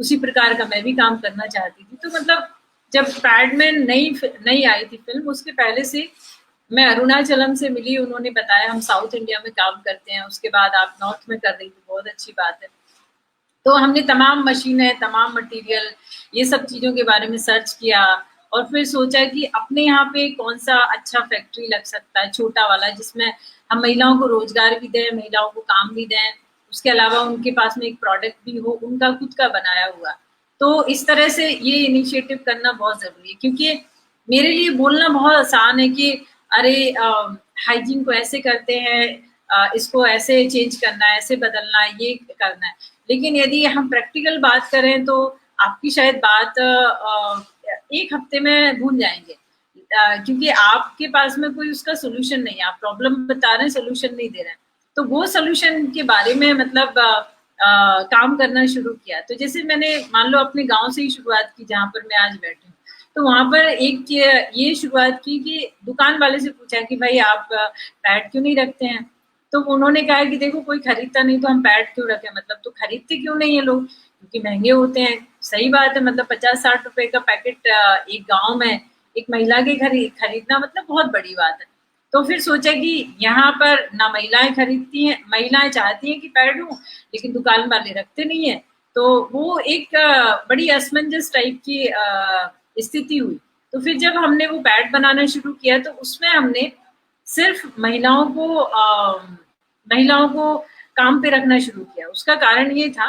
उसी प्रकार का मैं भी काम करना चाहती थी। तो मतलब जब पैड में नई आई थी फिल्म, उसके पहले से मैं अरुणाचलम से मिली, उन्होंने बताया हम साउथ इंडिया में काम करते हैं, उसके बाद आप नॉर्थ में कर रही थी, बहुत अच्छी बात है। तो हमने तमाम मशीनें, तमाम मटेरियल, ये सब चीज़ों के बारे में सर्च किया और फिर सोचा कि अपने यहाँ पे कौन सा अच्छा फैक्ट्री लग सकता है, छोटा वाला, जिसमें हम महिलाओं को रोजगार भी दें, महिलाओं को काम भी दें, उसके अलावा उनके पास में एक प्रोडक्ट भी हो उनका खुद का बनाया हुआ। तो इस तरह से ये इनिशिएटिव करना बहुत ज़रूरी है, क्योंकि मेरे लिए बोलना बहुत आसान है कि अरे हाइजीन को ऐसे करते हैं, इसको ऐसे चेंज करना है, ऐसे बदलना है, ये करना है। लेकिन यदि हम प्रैक्टिकल बात करें तो आपकी शायद बात एक हफ्ते में भूल जाएंगे, क्योंकि आपके पास में कोई उसका सोल्यूशन नहीं है, आप प्रॉब्लम बता रहे हैं, सोल्यूशन नहीं दे रहे हैं। तो वो सोल्यूशन के बारे में मतलब काम करना शुरू किया। तो जैसे मैंने मान लो अपने गांव से ही शुरुआत की, जहाँ पर मैं आज बैठी हूँ, तो वहां पर एक ये शुरुआत की कि दुकान वाले से पूछा कि भाई आप पैड क्यों नहीं रखते हैं? तो उन्होंने कहा कि देखो कोई खरीदता नहीं तो हम पैड क्यों रखें, मतलब तो खरीदते क्यों नहीं है लोग, क्योंकि महंगे होते हैं। सही बात है, मतलब 50-60 रुपए का पैकेट एक गांव में एक महिला के खरीदना मतलब बहुत बड़ी बात है। तो फिर सोचा कि यहाँ पर ना महिलाएं खरीदती हैं, महिलाएं चाहती हैं कि पैड हो, लेकिन दुकान वाले रखते नहीं है। तो वो एक बड़ी असमंजस टाइप की स्थिति हुई। तो फिर जब हमने वो पैड बनाना शुरू किया तो उसमें हमने सिर्फ महिलाओं को काम पे रखना शुरू किया। उसका कारण ये था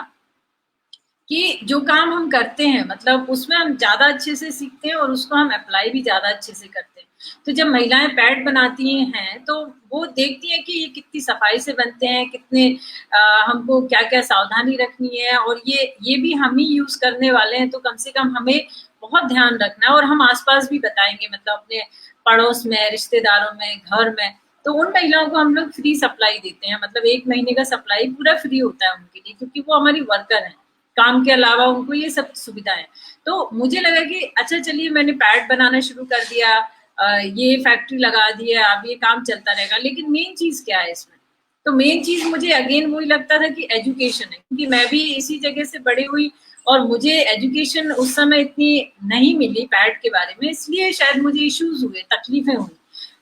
कि जो काम हम करते हैं मतलब उसमें हम ज्यादा अच्छे से सीखते हैं और उसको हम अप्लाई भी ज्यादा अच्छे से करते हैं। तो जब महिलाएं पैड बनाती हैं तो वो देखती हैं कि ये कितनी सफाई से बनते हैं, कितने हमको क्या क्या सावधानी रखनी है, और ये भी हम ही यूज करने वाले हैं, तो कम से कम हमें बहुत ध्यान रखना है। और हम आसपास भी बताएंगे, मतलब अपने पड़ोस में, रिश्तेदारों में, घर में। तो उन महिलाओं को हम लोग फ्री सप्लाई देते हैं, मतलब 1 महीने का सप्लाई पूरा फ्री होता है उनके लिए, क्योंकि वो हमारी वर्कर हैं, काम के अलावा उनको ये सब सुविधाएं। तो मुझे लगा कि अच्छा चलिए मैंने पैड बनाना शुरू कर दिया, ये फैक्ट्री लगा दी है, अब ये काम चलता रहेगा। लेकिन मेन चीज क्या है इसमें? तो मेन चीज मुझे अगेन वही लगता था कि एजुकेशन है, क्योंकि मैं भी इसी जगह से बड़ी हुई और मुझे एजुकेशन उस समय इतनी नहीं मिली पैड के बारे में, इसलिए शायद मुझे इश्यूज हुए, तकलीफें हुई।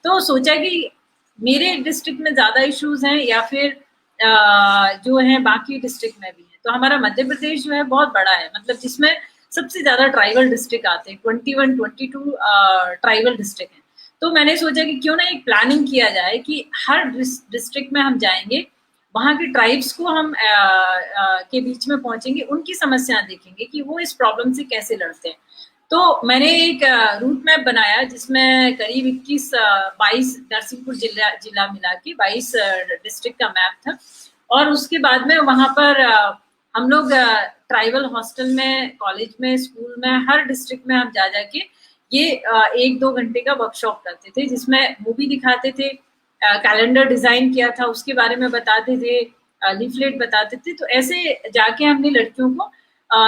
तो सोचा कि मेरे डिस्ट्रिक्ट में ज्यादा इश्यूज हैं या फिर जो है बाकी डिस्ट्रिक्ट में भी है। तो हमारा मध्य प्रदेश जो है बहुत बड़ा है, मतलब जिसमें सबसे ज्यादा ट्राइबल डिस्ट्रिक्ट आते हैं, 21-22 ट्राइबल डिस्ट्रिक्ट हैं। तो मैंने सोचा कि क्यों ना एक प्लानिंग किया जाए कि हर डिस्ट्रिक्ट में हम जाएंगे, वहाँ के ट्राइब्स को हम के बीच में पहुंचेंगे, उनकी समस्या देखेंगे कि वो इस प्रॉब्लम से कैसे लड़ते हैं। तो मैंने एक रूट मैप बनाया जिसमें करीब 22 नरसिंहपुर जिला मिला के 22 डिस्ट्रिक्ट का मैप था। और उसके बाद में वहाँ पर हम लोग ट्राइबल हॉस्टल में, कॉलेज में, स्कूल में, हर डिस्ट्रिक्ट में हम जा जाके ये 1-2 घंटे का वर्कशॉप करते थे, जिसमें मूवी दिखाते थे, कैलेंडर डिजाइन किया था उसके बारे में बताते थे, लीफलेट बताते थे। तो ऐसे जाके हमने लड़कियों को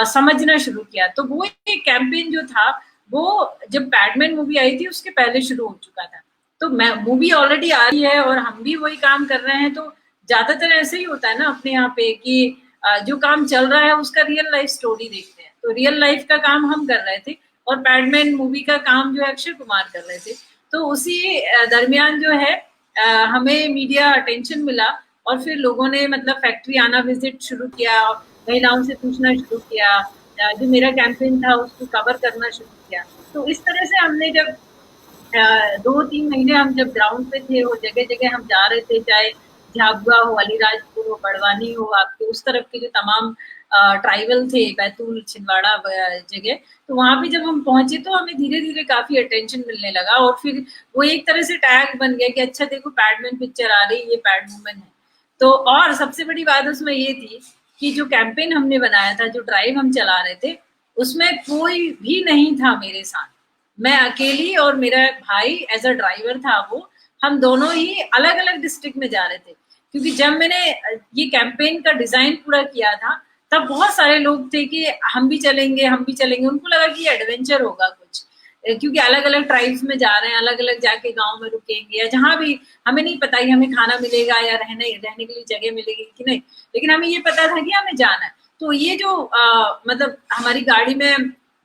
समझना शुरू किया। तो वो एक कैंपेन जो था वो जब पैडमैन मूवी आई थी उसके पहले शुरू हो चुका था। तो मूवी ऑलरेडी आ रही है और हम भी वही काम कर रहे हैं। तो ज्यादातर ऐसे ही होता है ना अपने यहाँ पे कि जो काम चल रहा है उसका रियल लाइफ स्टोरी देखते हैं। तो रियल लाइफ का काम हम कर रहे थे और पैडमैन मूवी का काम जो है अक्षय कुमार कर रहे थे। तो उसी दरमियान जो है हमें मीडिया अटेंशन मिला और फिर लोगों ने मतलब फैक्ट्री आना विजिट शुरू किया, महिलाओं से पूछना शुरू किया, जो मेरा कैंपेन था उसको कवर करना शुरू किया। तो इस तरह से हमने जब 2-3 महीने हम जब ग्राउंड पे थे और जगह जगह हम जा रहे थे, चाहे झाबुआ हो, अलीराजपुर हो, बड़वानी हो, आपके उस तरफ के जो तमाम ट्राइबल थे, बैतूल, छिंदवाड़ा जगह, तो वहां पे जब हम पहुंचे तो हमें धीरे धीरे काफी अटेंशन मिलने लगा और फिर वो एक तरह से टैग बन गया कि अच्छा देखो पैडमैन पिक्चर आ रही है, ये पैड वुमेन है। तो और सबसे बड़ी बात उसमें ये थी कि जो कैंपेन हमने बनाया था, जो ड्राइव हम चला रहे थे, उसमें कोई भी नहीं था मेरे साथ। मैं अकेली और मेरा भाई एज अ ड्राइवर था, वो हम दोनों ही अलग अलग डिस्ट्रिक्ट में जा रहे थे। क्योंकि जब मैंने ये कैंपेन का डिजाइन पूरा किया था तब बहुत सारे लोग थे कि हम भी चलेंगे, हम भी चलेंगे। उनको लगा कि एडवेंचर होगा कुछ, क्योंकि अलग अलग ट्राइब्स में जा रहे हैं, अलग अलग जाके गांव में रुकेंगे या जहां भी, हमें नहीं पता कि हमें खाना मिलेगा या रहने के लिए जगह मिलेगी कि नहीं, लेकिन हमें ये पता था कि हमें जाना है। तो ये जो मतलब हमारी गाड़ी में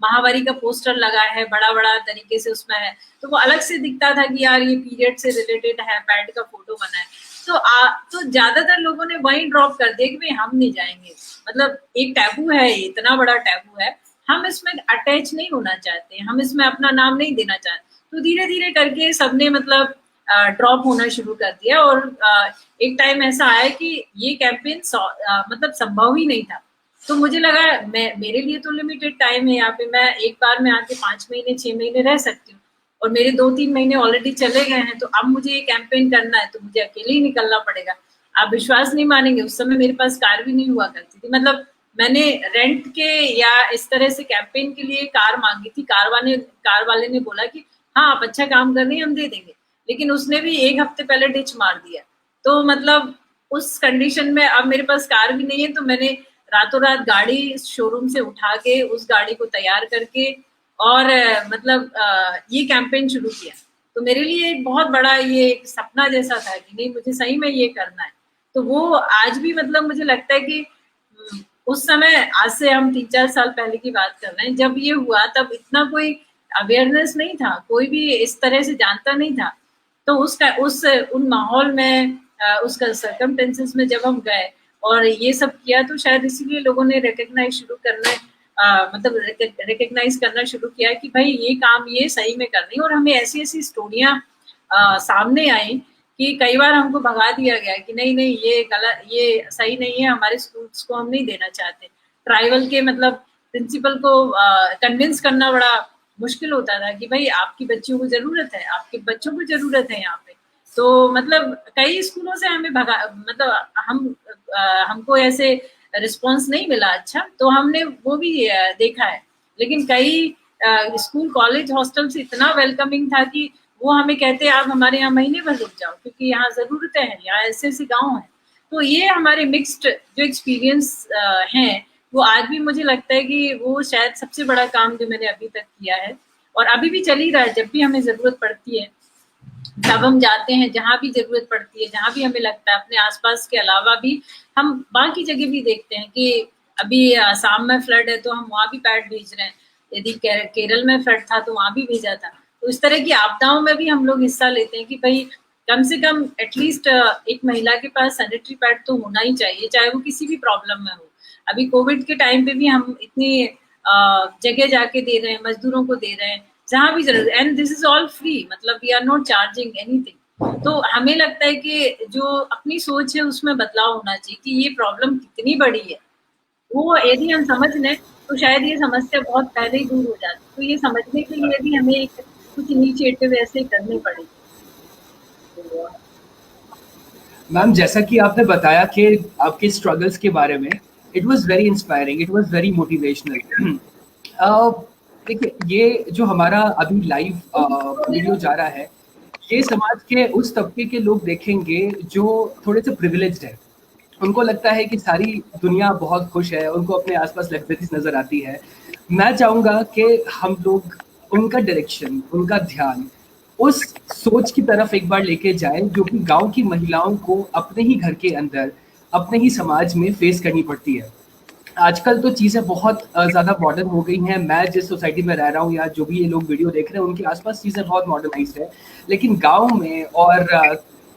महावारी का पोस्टर लगा है, बड़ा बड़ा तरीके से उसमें है, तो वो अलग से दिखता था कि यार ये पीरियड से रिलेटेड है, पैड का फोटो बना है। तो ज्यादातर लोगों ने वही ड्रॉप कर दिया कि भाई हम नहीं जाएंगे, मतलब एक टैबू है, इतना बड़ा टैबू है, हम इसमें अटैच नहीं होना चाहते, हम इसमें अपना नाम नहीं देना चाहते। तो धीरे धीरे करके सबने मतलब ड्रॉप होना शुरू कर दिया और एक टाइम ऐसा आया कि ये कैंपेन मतलब संभव ही नहीं था। तो मुझे लगा मेरे लिए तो लिमिटेड टाइम है यहाँ पे, मैं एक बार में आके 5 महीने 6 महीने रह सकती हूँ और मेरे 2-3 महीने ऑलरेडी चले गए हैं। तो अब मुझे ये कैंपेन करना है तो मुझे अकेले ही निकलना पड़ेगा। आप विश्वास नहीं मानेंगे, उस समय मेरे पास कार भी नहीं हुआ करती थी। मतलब मैंने रेंट के या इस तरह से कैंपेन के लिए कार मांगी थी, कार वाले ने बोला कि हाँ आप अच्छा काम कर रही हैं, हम दे देंगे, लेकिन उसने भी 1 हफ्ते पहले डिच मार दिया। तो मतलब उस कंडीशन में अब मेरे पास कार भी नहीं है, तो मैंने रातों रात गाड़ी शोरूम से उठा के उस गाड़ी को तैयार करके और मतलब ये कैंपेन शुरू किया। तो मेरे लिए एक बहुत बड़ा ये एक सपना जैसा था कि नहीं मुझे सही में ये करना है। तो वो आज भी मतलब मुझे लगता है कि उस समय, आज से हम 3-4 साल पहले की बात कर रहे हैं, जब ये हुआ तब इतना कोई अवेयरनेस नहीं था, कोई भी इस तरह से जानता नहीं था। तो उन माहौल में उसका सर्कमटेंसेस में जब हम गए और ये सब किया, तो शायद इसीलिए लोगों ने मतलब रिकग्नाइज करना शुरू किया कि भाई ये काम ये सही में करनी। और हमें ऐसी ऐसी स्टोरियां सामने आई कि कई बार हमको भगा दिया गया कि नहीं नहीं ये गलत, ये सही नहीं है, हमारे स्कूल्स को हम नहीं देना चाहते। ट्राइबल के मतलब प्रिंसिपल को कन्विंस करना बड़ा मुश्किल होता था कि भाई आपकी बच्चियों को जरूरत है, आपके बच्चों को जरूरत है यहाँ पे। तो मतलब कई स्कूलों से हमें मतलब हमको ऐसे रिस्पॉन्स नहीं मिला अच्छा, तो हमने वो भी देखा है। लेकिन कई स्कूल कॉलेज हॉस्टल से इतना वेलकमिंग था कि वो हमें कहते हैं आप हमारे यहाँ महीने भर रुक जाओ क्योंकि यहाँ जरूरतें हैं, यहाँ ऐसे ऐसे गाँव हैं। तो ये हमारे मिक्स्ड जो एक्सपीरियंस हैं, वो आज भी मुझे लगता है कि वो शायद सबसे बड़ा काम जो मैंने अभी तक किया है। और अभी भी चल ही रहा है। जब भी हमें जरूरत पड़ती है तब हम जाते हैं, जहाँ भी जरूरत पड़ती है, जहाँ भी हमें लगता है। अपने आसपास के अलावा भी हम बाकी जगह भी देखते हैं कि अभी आसाम में फ्लड है तो हम वहाँ भी पैड भेज रहे हैं, यदि केरल में फ्लड था तो वहाँ भी भेजा था। तो इस तरह की आपदाओं में भी हम लोग हिस्सा लेते हैं कि भाई कम से कम एटलीस्ट एक महिला के पास सैनिटरी पैड तो होना ही चाहिए, चाहे वो किसी भी प्रॉब्लम में हो। अभी कोविड के टाइम पे भी हम इतनी जगह जाके दे रहे हैं, मजदूरों को दे रहे हैं जहाँ भी जरूरत, and this is all free, मतलब we are not charging anything. तो हमें लगता है कि जो अपनी सोच है उसमें बदलाव होना चाहिए कि ये प्रॉब्लम कितनी बड़ी है, वो यदि हम समझ लें तो शायद ये समस्या बहुत पहले ही दूर हो जाती। तो ये समझने के लिए यदि हमें कुछ इनिशिएटिव ऐसे करने पड़ेंगे। मैम, जैसा कि आपने बताया कि आपके स्ट्रगल्स के बारे में, it was very inspiring, it was very motivational. देखिए, ये जो हमारा अभी लाइव वीडियो जा रहा है, ये समाज के उस तबके के लोग देखेंगे जो थोड़े से प्रिविलेज्ड है। उनको लगता है कि सारी दुनिया बहुत खुश है, उनको अपने आसपास लग्जरीज नजर आती है। मैं चाहूंगा कि हम लोग उनका डायरेक्शन, उनका ध्यान उस सोच की तरफ एक बार लेके जाए जो कि गांव की महिलाओं को अपने ही घर के अंदर, अपने ही समाज में फेस करनी पड़ती है। आजकल तो चीज़ें बहुत ज़्यादा मॉडर्न हो गई हैं। मैं जिस सोसाइटी में रह रहा हूँ या जो भी ये लोग वीडियो देख रहे हैं, उनके आसपास चीज़ें बहुत मॉडर्नाइज्ड है। लेकिन गांव में और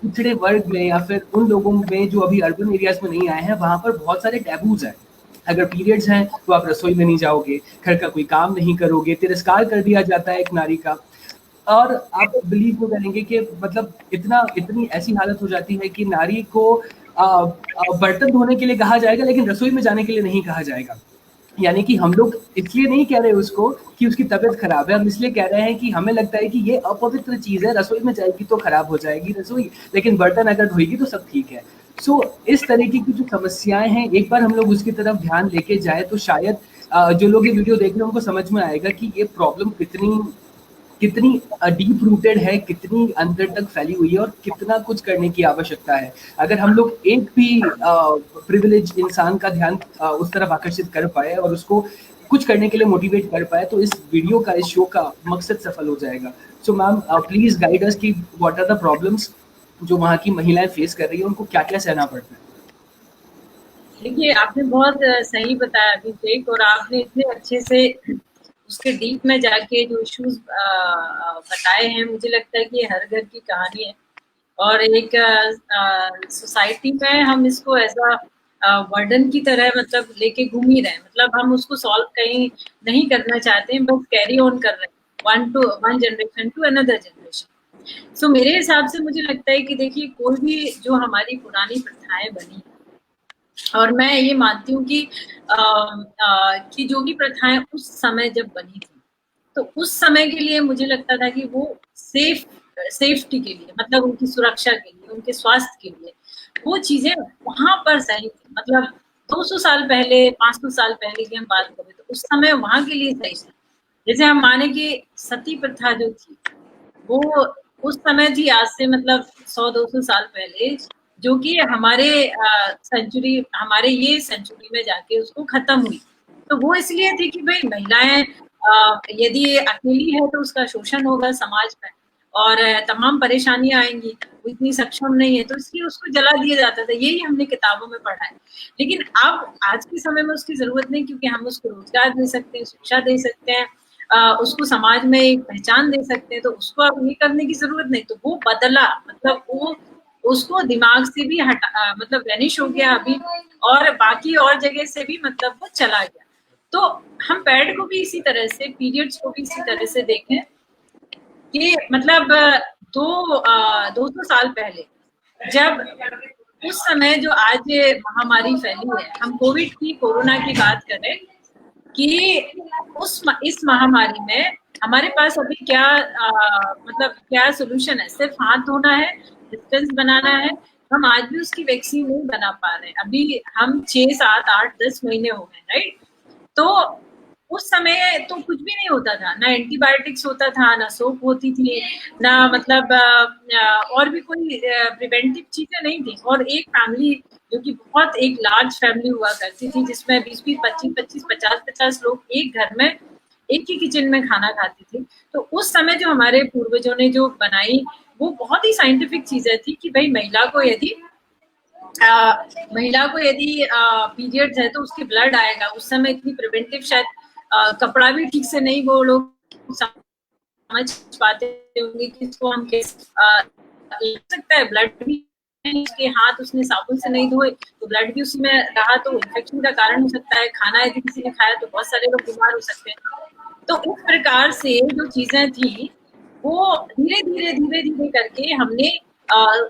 पिछड़े वर्ग में या फिर उन लोगों में जो अभी अर्बन एरियाज में नहीं आए हैं, वहाँ पर बहुत सारे टैबूज हैं। अगर पीरियड्स हैं तो आप रसोई में नहीं जाओगे, घर का कोई काम नहीं करोगे, तिरस्कार कर दिया जाता है एक नारी का। और आप बिलीव नहीं करेंगे कि मतलब इतनी ऐसी हालत हो जाती है कि नारी को बर्तन धोने के लिए कहा जाएगा लेकिन रसोई में जाने के लिए नहीं कहा जाएगा। यानी कि हम लोग इसलिए नहीं कह रहे उसको कि उसकी तबीयत खराब है, हम इसलिए कह रहे हैं कि हमें लगता है कि ये अपवित्र चीज है, रसोई में जाएगी तो खराब हो जाएगी रसोई, लेकिन बर्तन अगर धोएगी तो सब ठीक है। सो इस तरीके की जो समस्याएं हैं, एक बार हम लोग उसकी तरफ ध्यान लेके जाए तो शायद जो लोग ये वीडियो देख रहे हैं उनको समझ में आएगा कि ये प्रॉब्लम कितनी कितनी डीप रूटेड है, कितनी अंदर तक फैली हुई है और कितना कुछ करने की आवश्यकता है। अगर हम लोग एक भी प्रिविलेज इंसान का ध्यान उस तरफ आकर्षित कर पाए और उसको कुछ करने के लिए मोटिवेट कर पाए तो इस वीडियो का, इस शो का मकसद सफल हो जाएगा। So ma'am, please guide us कि व्हाट आर द प्रॉब्लम्स जो वहाँ की महिलाएं फेस कर रही है, उनको क्या क्या सहना पड़ता है। देखिए, आपने बहुत सही बताया अभिषेक, और आपने इतने अच्छे से उसके डीप में जाके जो इश्यूज बताए हैं, मुझे लगता है कि हर घर की कहानी है और एक सोसाइटी में हम इसको ऐसा वर्डन की तरह मतलब लेके घूम ही रहे हैं। मतलब हम उसको सॉल्व कहीं नहीं करना चाहते हैं, बस कैरी ऑन कर रहे हैं one generation to another generation. So मेरे हिसाब से मुझे लगता है कि देखिए, कोई भी जो हमारी पुरानी प्रथाएं बनी, और मैं ये मानती हूँ कि जो भी प्रथाएं उस समय जब बनी थी तो उस समय के लिए मुझे लगता था कि वो सेफ्टी के लिए, मतलब उनकी सुरक्षा के लिए, उनके स्वास्थ्य के लिए वो चीजें वहां पर सही थी। मतलब 200 साल पहले, 500 साल पहले की हम बात करें तो उस समय वहां के लिए सही थी। जैसे हम माने कि सती प्रथा जो थी वो उस समय थी, आज से मतलब 100-200 साल पहले, जो कि हमारे हमारे ये सेंचुरी में जाके उसको खत्म हुई। तो वो इसलिए थी कि भाई महिलाएं यदि अकेली है तो उसका शोषण होगा समाज में और तमाम परेशानियां आएंगी, वो इतनी सक्षम नहीं है, तो इसलिए उसको जला दिया जाता था। यही हमने किताबों में पढ़ा है। लेकिन अब आज के समय में उसकी जरूरत नहीं, क्योंकि हम उसको रोजगार दे सकते हैं, शिक्षा दे सकते हैं, उसको समाज में एक पहचान दे सकते हैं, तो उसको अब ये करने की जरूरत नहीं। तो वो बदला, मतलब वो उसको दिमाग से भी मतलब वैनिश हो गया अभी, और बाकी और जगह से भी मतलब वो चला गया। तो हम पैड को भी इसी तरह से, पीरियड्स को भी इसी तरह से देखें कि मतलब 200 साल पहले जब उस समय जो आज महामारी फैली है, हम कोरोना की बात करें कि इस महामारी में हमारे पास अभी क्या मतलब क्या सोल्यूशन है? सिर्फ हाथ धोना है, डिस्टेंस बनाना है। हम आज भी उसकी वैक्सीन नहीं बना पा रहे हैं। अभी हम 6, 7, 8, 10 महीने हो गए, राइट? तो उस समय तो कुछ भी नहीं होता था, ना एंटीबायोटिक्स होता था, ना सोप होती थी, ना मतलब और भी कोई प्रिवेंटिव चीजें नहीं थी। और एक फैमिली जो कि बहुत एक लार्ज फैमिली हुआ करती थी, जिसमें 20-20, 25-25, 50-50 लोग एक घर में एक ही किचन में खाना खाती थी। तो उस समय जो हमारे पूर्वजों ने जो बनाई वो बहुत ही साइंटिफिक चीजें थी कि भाई महिला को यदि पीरियड्स है तो उसकी ब्लड आएगा। उस समय इतनी प्रिवेंटिव शायद कपड़ा भी ठीक से नहीं वो लोग समझ पाते होंगे कि इसको हम लग सकता है ब्लड भी, उसके हाथ उसने साबुन से नहीं धोए तो ब्लड भी उसी में रहा तो इन्फेक्शन का कारण हो सकता है। खाना यदि किसी ने खाया तो बहुत सारे लोग बीमार हो सकते हैं। तो इस प्रकार से जो चीजें थी वो धीरे धीरे धीरे धीरे करके हमने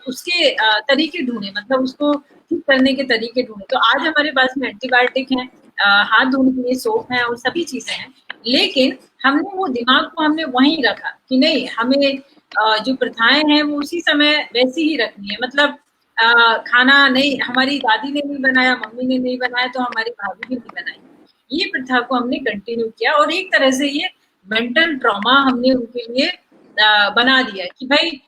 उसके तरीके ढूंढे, मतलब उसको ठीक करने के तरीके ढूंढे। तो आज हमारे पास में एंटीबायोटिक है, हाथ धोने के लिए सोप है और सभी चीजें हैं, लेकिन हमने वो दिमाग को हमने वहीं रखा कि नहीं, हमें जो प्रथाएं हैं वो उसी समय वैसी ही रखनी है। मतलब खाना नहीं, हमारी दादी ने नहीं बनाया, मम्मी ने नहीं बनाया तो हमारी भाभी ने नहीं बनाई, ये प्रथा को हमने कंटिन्यू किया। और एक तरह से ये मेंटल ट्रॉमा हमने उनके लिए बना दिया कि भाई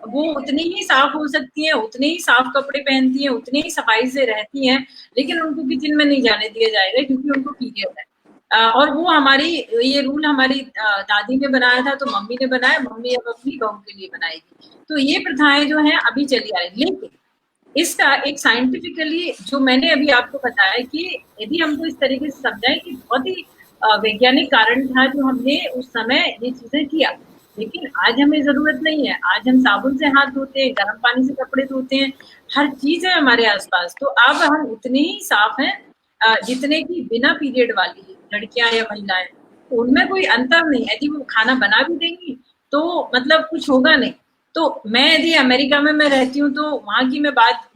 वो उतनी ही साफ हो सकती है, उतने ही साफ कपड़े पहनती हैं, उतने ही सफाई से रहती हैं, लेकिन उनको किचन में नहीं जाने दिया जाएगा क्योंकि उनको पीरियड है। और वो हमारी ये रूल हमारी दादी ने बनाया था तो मम्मी ने बनाया, मम्मी अब अपनी बहू के लिए बनाएगी। तो ये प्रथाएं जो हैं अभी चली आ रही, लेकिन इसका एक साइंटिफिकली जो मैंने अभी आपको बताया कि यदि हमको इस तरीके से समझाएं कि बहुत ही वैज्ञानिक कारण था जो हमने उस समय ये चीजें किया, लेकिन आज हमें जरूरत नहीं है। आज हम साबुन से हाथ धोते हैं, गर्म पानी से कपड़े धोते हैं, हर चीज है हमारे आसपास। तो अब हम उतने ही साफ हैं जितने की बिना पीरियड वाली लड़कियां या महिलाएं, तो उनमें कोई अंतर नहीं। यदि वो खाना बना भी देंगी तो मतलब कुछ होगा नहीं। तो मैं यदि अमेरिका में मैं रहती हूँ तो वहां की मैं बात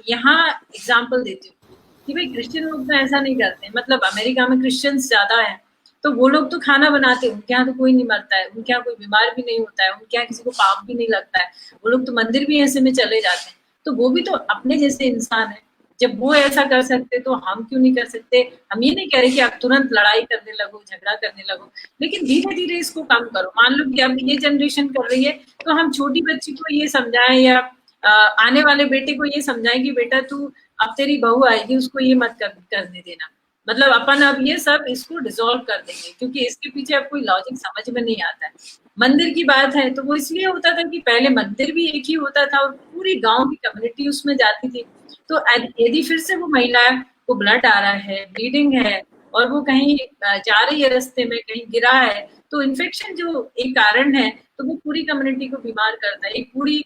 यहाँ एग्जाम्पल देती हूँ कि भाई क्रिश्चियन लोग तो ऐसा नहीं करते। मतलब अमेरिका में क्रिश्चियंस ज्यादा है तो वो लोग तो खाना बनाते हैं, उनके यहाँ तो कोई नहीं मरता है, उनके यहाँ कोई बीमार भी नहीं होता है, उनके यहाँ किसी को पाप भी नहीं लगता है, वो लोग तो मंदिर भी ऐसे में चले जाते हैं। तो वो भी तो अपने जैसे इंसान है, जब वो ऐसा कर सकते तो हम क्यों नहीं कर सकते। हम ये नहीं कह रहे कि आप तुरंत लड़ाई करने लगो, झगड़ा करने लगो, लेकिन धीरे धीरे इसको कम करो। मान लो कि अब ये जनरेशन कर रही है तो हम छोटी बच्ची को ये समझाएं या आने वाले बेटे को ये समझाएं कि बेटा तू अब तेरी बहू आएगी उसको ये मत करने देना। मतलब अपन अब ये सब इसको डिसॉल्व कर देंगे क्योंकि इसके पीछे अब कोई लॉजिक समझ में नहीं आता है। मंदिर की बात है तो वो इसलिए होता था कि पहले मंदिर भी एक ही होता था और पूरी गांव की कम्युनिटी उसमें जाती थी। तो यदि फिर से वो महिला को ब्लड आ रहा है, ब्लीडिंग है और वो कहीं जा रही है रास्ते में, कहीं गिरा है, तो इन्फेक्शन जो एक कारण है तो वो पूरी कम्युनिटी को बीमार करता है, एक पूरी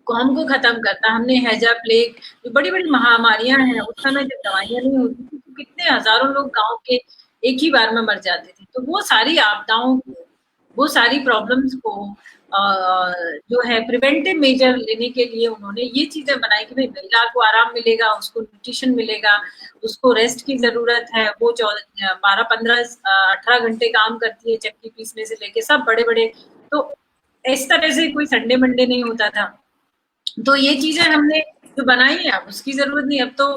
कौम को खत्म करता। हमने हैजा, प्लेग, जो बड़ी बड़ी महामारियां हैं, उस समय जब दवाइयां नहीं होती थी तो कितने हजारों लोग गांव के एक ही बार में मर जाते थे। तो वो सारी आपदाओं को, वो सारी प्रॉब्लम्स को जो है प्रिवेंटिव मेजर लेने के लिए उन्होंने ये चीजें बनाई कि भाई महिला को आराम मिलेगा, उसको न्यूट्रिशन मिलेगा, उसको रेस्ट की जरूरत है। वो 12, 15, 18 घंटे काम करती है, चक्की पीसने से लेके सब बड़े बड़े। तो इस तरह से कोई संडे मंडे नहीं होता था। तो ये चीजें हमने जो बनाई है अब उसकी जरूरत नहीं। अब तो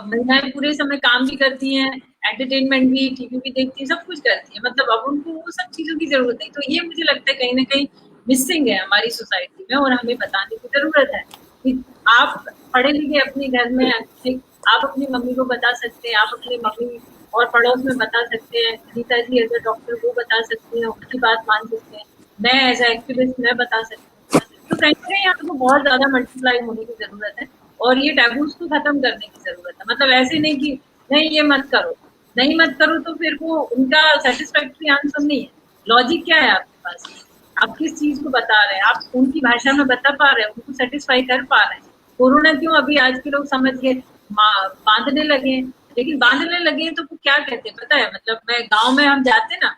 महिलाएं पूरे समय काम भी करती हैं, एंटरटेनमेंट भी, टीवी भी देखती है, सब कुछ करती है। मतलब अब उनको वो सब चीजों की जरूरत नहीं। तो ये मुझे लगता है कहीं ना कहीं मिसिंग है हमारी सोसाइटी में और हमें बताने की जरूरत है कि आप पढ़े लिखे अपने घर में, आप अपनी मम्मी को बता सकते हैं, आप अपनी मम्मी और पड़ोस में बता सकते हैं, गीता जी एज ए डॉक्टर वो बता सकते हैं, उनकी बात मान सकते हैं, मैं एज ए एक्टिविस्ट मैं बता सकती हूँ। तो कहीं ना कहीं आपको बहुत ज्यादा मल्टीप्लाई होने की जरूरत है और ये टैबूज को खत्म करने की जरूरत है। मतलब ऐसे नहीं कि नहीं ये मत करो, नहीं मत करो तो फिर वो उनका सेटिस्फैक्ट्री आंसर नहीं है। लॉजिक क्या है आपके पास, आप किस चीज को बता रहे हैं, आप उनकी भाषा में बता पा रहे हैं, उनको सेटिस्फाई कर पा रहे हैं। कोरोना क्यों अभी आज के लोग समझ गए, बांधने लगे, लेकिन बांधने लगे तो वो क्या कहते हैं पता है। मतलब मैं गाँव में हम जाते ना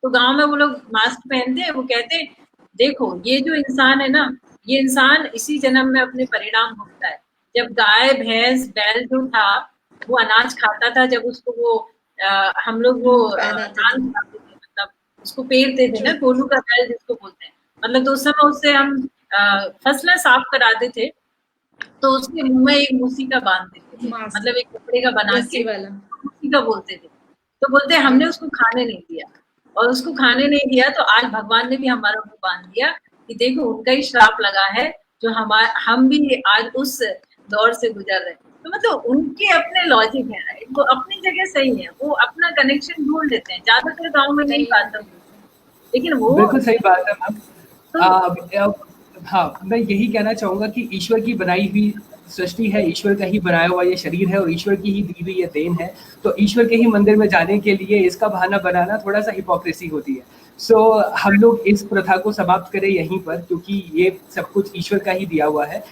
तो गाँव में वो लोग मास्क पहनते हैं, वो कहते हैं देखो ये जो इंसान है ना, ये इंसान इसी जन्म में अपने परिणाम भोगता है। जब गाय भैंस बैल जो था वो अनाज खाता था, जब उसको वो हम लोग वो धान खाते थे, मतलब उसको पेरते थे ना, कोलू का बैल जिसको बोलते हैं। मतलब तो उस समय उससे हम फसलें साफ कराते थे तो उसके मुंह में एक मूसी का बांधते थे, मतलब एक कपड़े का बना के मूसी का बोलते थे। तो बोलते हमने उसको खाने नहीं दिया, और उसको खाने नहीं दिया तो आज भगवान ने भी हमारा मुंह बांध दिया कि देखो उनका ही श्राप लगा है जो हम भी आज उस दौर से गुजर रहे हैं। तो मतलब उनके अपने लॉजिक है, राइट, वो अपनी जगह सही है, वो अपना कनेक्शन ढूंढ लेते हैं, ज्यादातर गाँव में नहीं पाता हूँ, लेकिन वो बिल्कुल सही बात है मैम। तो हाँ, मैं यही कहना चाहूंगा कि ईश्वर की बनाई हुई सृष्टि है, ईश्वर का ही बनाया हुआ ये शरीर है और ईश्वर की ही दी हुई ये देन है। तो ईश्वर के ही मंदिर में जाने के लिए इसका बहाना बनाना थोड़ा सा हिपोक्रेसी होती है। सो हम लोग इस प्रथा को समाप्त करें यहीं पर, क्योंकि ये सब कुछ ईश्वर का ही दिया हुआ है।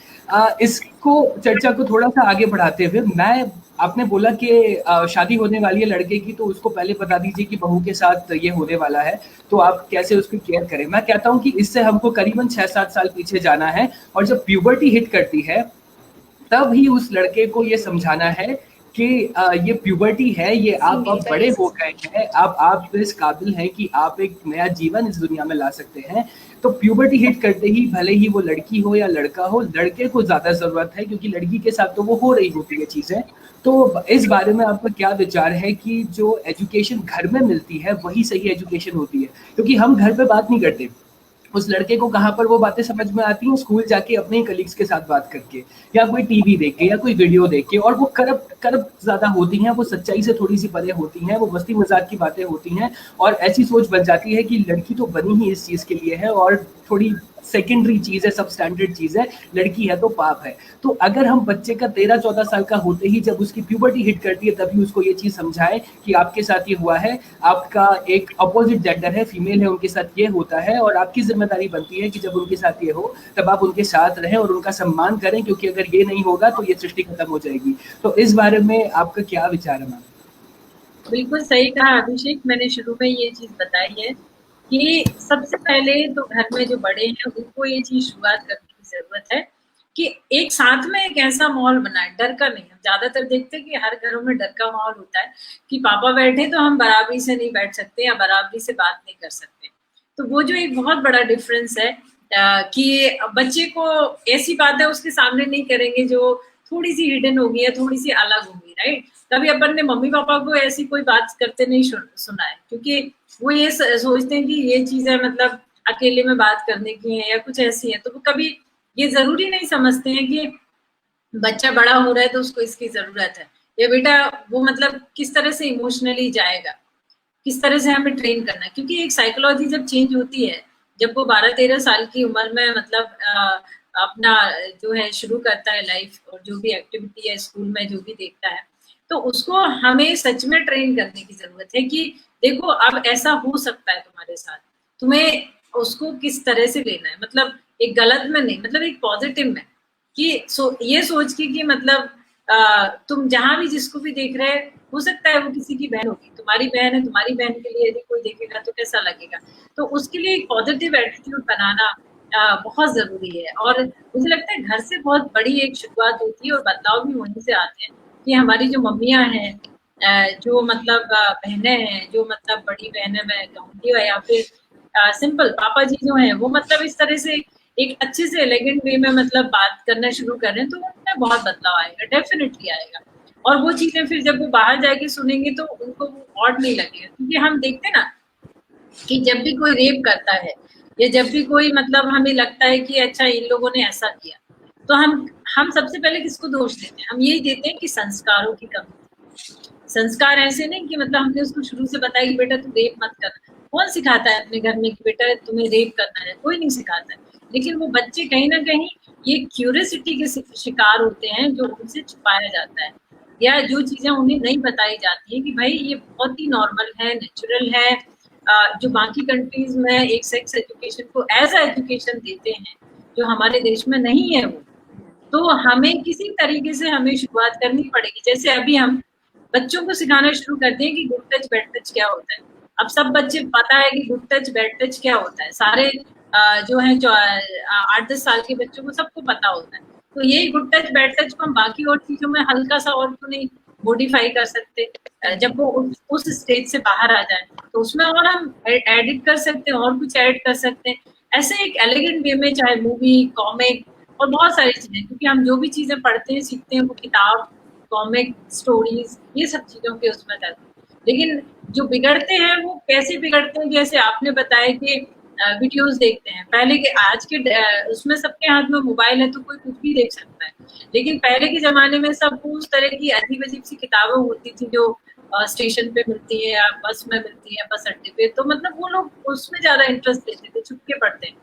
इसको चर्चा को थोड़ा सा आगे बढ़ाते हुए मैं, आपने बोला कि शादी होने वाली है लड़के की, तो उसको पहले बता दीजिए कि बहू के साथ ये होने वाला है, तो आप कैसे उसकी केयर करें। मैं कहता हूँ कि इससे हमको करीबन 6-7 साल पीछे जाना है, और जब प्यूबर्टी हिट करती है तब ही उस लड़के को ये समझाना है कि ये प्यूबर्टी है, ये आप अब बड़े हो गए हैं, आप इस काबिल हैं कि आप एक नया जीवन इस दुनिया में ला सकते हैं। तो प्यूबर्टी हिट करते ही, भले ही वो लड़की हो या लड़का हो, लड़के को ज्यादा जरूरत है, क्योंकि लड़की के साथ तो वो हो रही होती है चीजें। तो इस बारे में आपका क्या विचार है कि जो एजुकेशन घर में मिलती है वही सही एजुकेशन होती है? क्योंकि हम घर पे बात नहीं करते, उस लड़के को कहाँ पर वो बातें समझ में आती हैं, स्कूल जाके अपने ही कलीग्स के साथ बात करके, या कोई टीवी देख के, या कोई वीडियो देख के। और वो करप ज्यादा होती हैं, वो सच्चाई से थोड़ी सी परे होती हैं, वो मस्ती मजाक की बातें होती हैं, और ऐसी सोच बन जाती है कि लड़की तो बनी ही इस चीज के लिए है और थोड़ी सेकेंडरी चीज है, सब स्टैंडर्ड चीज है, लड़की है तो पाप है। तो अगर हम बच्चे का 13-14 साल का होते ही जब उसकी प्यूबर्टी हिट करती है तभी उसको ये चीज समझाए कि आपके साथ ये हुआ है, आपका एक अपोजिट जेंडर है, फीमेल है, उनके साथ ये होता है, और आपकी जिम्मेदारी बनती है कि जब उनके साथ ये हो तब आप उनके साथ रहें और उनका सम्मान करें, क्योंकि अगर ये नहीं होगा तो ये सृष्टि खत्म हो जाएगी। तो इस बारे में आपका क्या विचार है मैम? बिल्कुल सही कहा अभिषेक, मैंने शुरू में ये चीज बताई है कि सबसे पहले तो घर में जो बड़े हैं उनको ये चीज शुरुआत करने की जरूरत है कि एक साथ में एक ऐसा माहौल बनाए, डर का नहीं। हम ज्यादातर देखते हैं कि हर घरों में डर का माहौल होता है कि पापा बैठे तो हम बराबरी से नहीं बैठ सकते या बराबरी से बात नहीं कर सकते। तो वो जो एक बहुत बड़ा डिफरेंस है कि बच्चे को ऐसी बातें उसके सामने नहीं करेंगे जो थोड़ी सी हिडन होगी या थोड़ी सी अलग होगी, राइट। कभी अपन ने मम्मी पापा को ऐसी कोई बात करते नहीं सुना है, क्योंकि वो ये सोचते हैं कि ये चीजें मतलब अकेले में बात करने की है या कुछ ऐसी है। तो वो कभी ये जरूरी नहीं समझते हैं कि बच्चा बड़ा हो रहा है तो उसको इसकी जरूरत है, या बेटा वो मतलब किस तरह से इमोशनली जाएगा, किस तरह से हमें ट्रेन करना है। क्योंकि एक साइकोलॉजी जब चेंज होती है, जब वो 12-13 साल की उम्र में मतलब अपना जो है शुरू करता है लाइफ, और जो भी एक्टिविटी है स्कूल में जो भी देखता है, तो उसको हमें सच में ट्रेन करने की जरूरत है कि देखो अब ऐसा हो सकता है तुम्हारे साथ, तुम्हें उसको किस तरह से लेना है, मतलब एक गलत में नहीं, मतलब एक पॉजिटिव में, कि ये सोच के कि मतलब तुम जहां भी जिसको भी देख रहे हैं, हो सकता है वो किसी की बहन होगी, तुम्हारी बहन है, तुम्हारी बहन के लिए यदि कोई देखेगा तो कैसा लगेगा। तो उसके लिए एक पॉजिटिव एटीट्यूड बनाना बहुत जरूरी है। और मुझे लगता है घर से बहुत बड़ी एक शुरुआत होती है और बदलाव भी वहीं से आते हैं कि हमारी जो मम्मियाँ हैं, जो मतलब बहनें हैं, जो मतलब बड़ी बहनें मैं कहूँगी, या फिर सिंपल पापा जी जो हैं, वो मतलब इस तरह से एक अच्छे से एलिगेंट वे में मतलब बात करना शुरू कर रहे हैं, तो उनमें बहुत बदलाव आएगा, डेफिनेटली आएगा। और वो चीजें फिर जब वो बाहर जाके सुनेंगे तो उनको वो ऑड नहीं लगेगा। क्योंकि हम देखते हैं ना कि जब भी कोई रेप करता है या जब भी कोई मतलब हमें लगता है कि अच्छा इन लोगों ने ऐसा किया, तो हम सबसे पहले किसको दोष देते हैं? हम यही देते हैं कि संस्कारों की कमी। संस्कार ऐसे नहीं कि मतलब हमने उसको शुरू से बताया कि बेटा तू रेप मत कर। कौन सिखाता है अपने घर में कि बेटा तुम्हें रेप करना है? कोई नहीं सिखाता है। लेकिन वो बच्चे कहीं ना कहीं ये क्यूरियोसिटी के शिकार होते हैं जो उनसे छुपाया जाता है, या जो चीजें उन्हें नहीं बताई जाती है कि भाई ये बहुत ही नॉर्मल है, नेचुरल है। जो बाकी कंट्रीज में एक सेक्स एजुकेशन को एज ए एजुकेशन देते हैं, जो हमारे देश में नहीं है वो, तो हमें किसी तरीके से हमें शुरुआत करनी पड़ेगी। जैसे अभी हम बच्चों को सिखाना शुरू करते हैं कि गुड टच बैड टच क्या होता है। अब सब बच्चे पता है कि गुड टच बैड टच क्या होता है, सारे जो है 8-10 साल के बच्चों को सबको पता होता है। तो यही गुड टच बैड टच को हम बाकी और चीजों में हल्का सा और क्यों नहीं मॉडिफाई कर सकते, जब वो उस स्टेज से बाहर आ जाए तो उसमें और हम एडिट कर सकते हैं और कुछ ऐड कर सकते हैं, ऐसे एक एलिगेंट वे में, चाहे मूवी, कॉमिक और बहुत सारी चीजें। क्योंकि हम जो भी चीजें पढ़ते हैं सीखते हैं वो किताब, कॉमिक, स्टोरीज, ये सब चीजों के उसमें करते हैं। लेकिन जो बिगड़ते हैं वो कैसे बिगड़ते हैं, जैसे आपने बताया कि वीडियोस देखते हैं। पहले के आज के उसमें सबके हाथ में मोबाइल है तो कोई कुछ भी देख सकता है, लेकिन पहले के जमाने में सबको उस तरह की अजीब अजीब सी किताबें होती थी जो स्टेशन पे मिलती है या बस में मिलती है, बस अड्डे पे, तो मतलब वो लोग उसमें ज्यादा इंटरेस्ट लेते थे, छुप के पढ़ते हैं।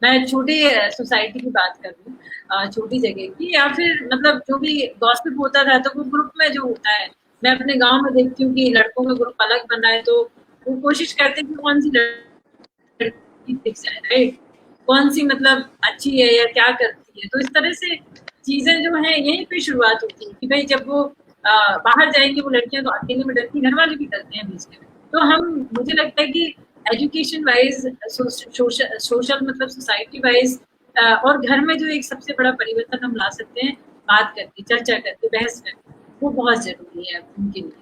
मैं छोटी सोसाइटी की बात कर रही हूँ, छोटी जगह की, या फिर मतलब जो भी गॉसिप होता था तो वो ग्रुप में जो होता है, मैं अपने गांव में देखती हूँ कि लड़कों का ग्रुप अलग बना है तो वो कोशिश करते हैं कि कौन सी लड़की दिख जाए, राइट, कौन सी मतलब अच्छी है या क्या करती है। तो इस तरह से चीजें जो है यहीं पे शुरुआत होती है कि भाई जब वो बाहर जाएंगे वो लड़कियां तो अकेले में डरती, घर वाले भी करते हैं बीच में। तो हम, मुझे लगता है कि एजुकेशन वाइज, सोशल मतलब सोसाइटी वाइज, और घर में जो एक सबसे बड़ा परिवर्तन हम ला सकते हैं, बात करके, चर्चा करके, बहस करके, वो बहुत जरूरी है उनके लिए।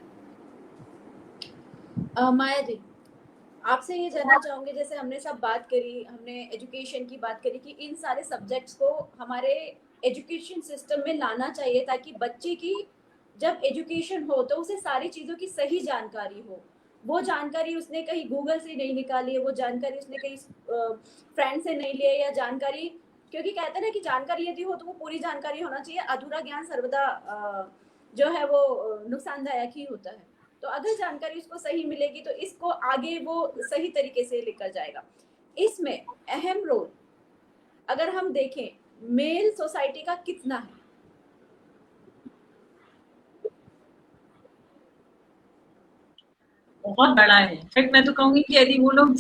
माया जी, आपसे ये जानना चाहूंगे, जैसे हमने सब बात करी, हमने एजुकेशन की बात करी कि इन सारे सब्जेक्ट्स को हमारे एजुकेशन सिस्टम में लाना चाहिए ताकि बच्चे की जब एजुकेशन हो तो उसे सारी चीज़ों की सही जानकारी हो। वो जानकारी उसने कहीं गूगल से नहीं निकाली है, वो जानकारी उसने कहीं फ्रेंड से नहीं ली है, या जानकारी, क्योंकि कहते हैं ना कि जानकारी यदि हो तो वो पूरी जानकारी होना चाहिए, अधूरा ज्ञान सर्वदा जो है वो नुकसानदायक ही होता है। तो अगर जानकारी उसको सही मिलेगी तो इसको आगे वो सही तरीके से लेकर जाएगा। इसमें अहम रोल अगर हम देखें मेल सोसाइटी का कितना है? बहुत बड़ा है। इनफैक्ट मैं तो कहूंगी कि यदि वो लोग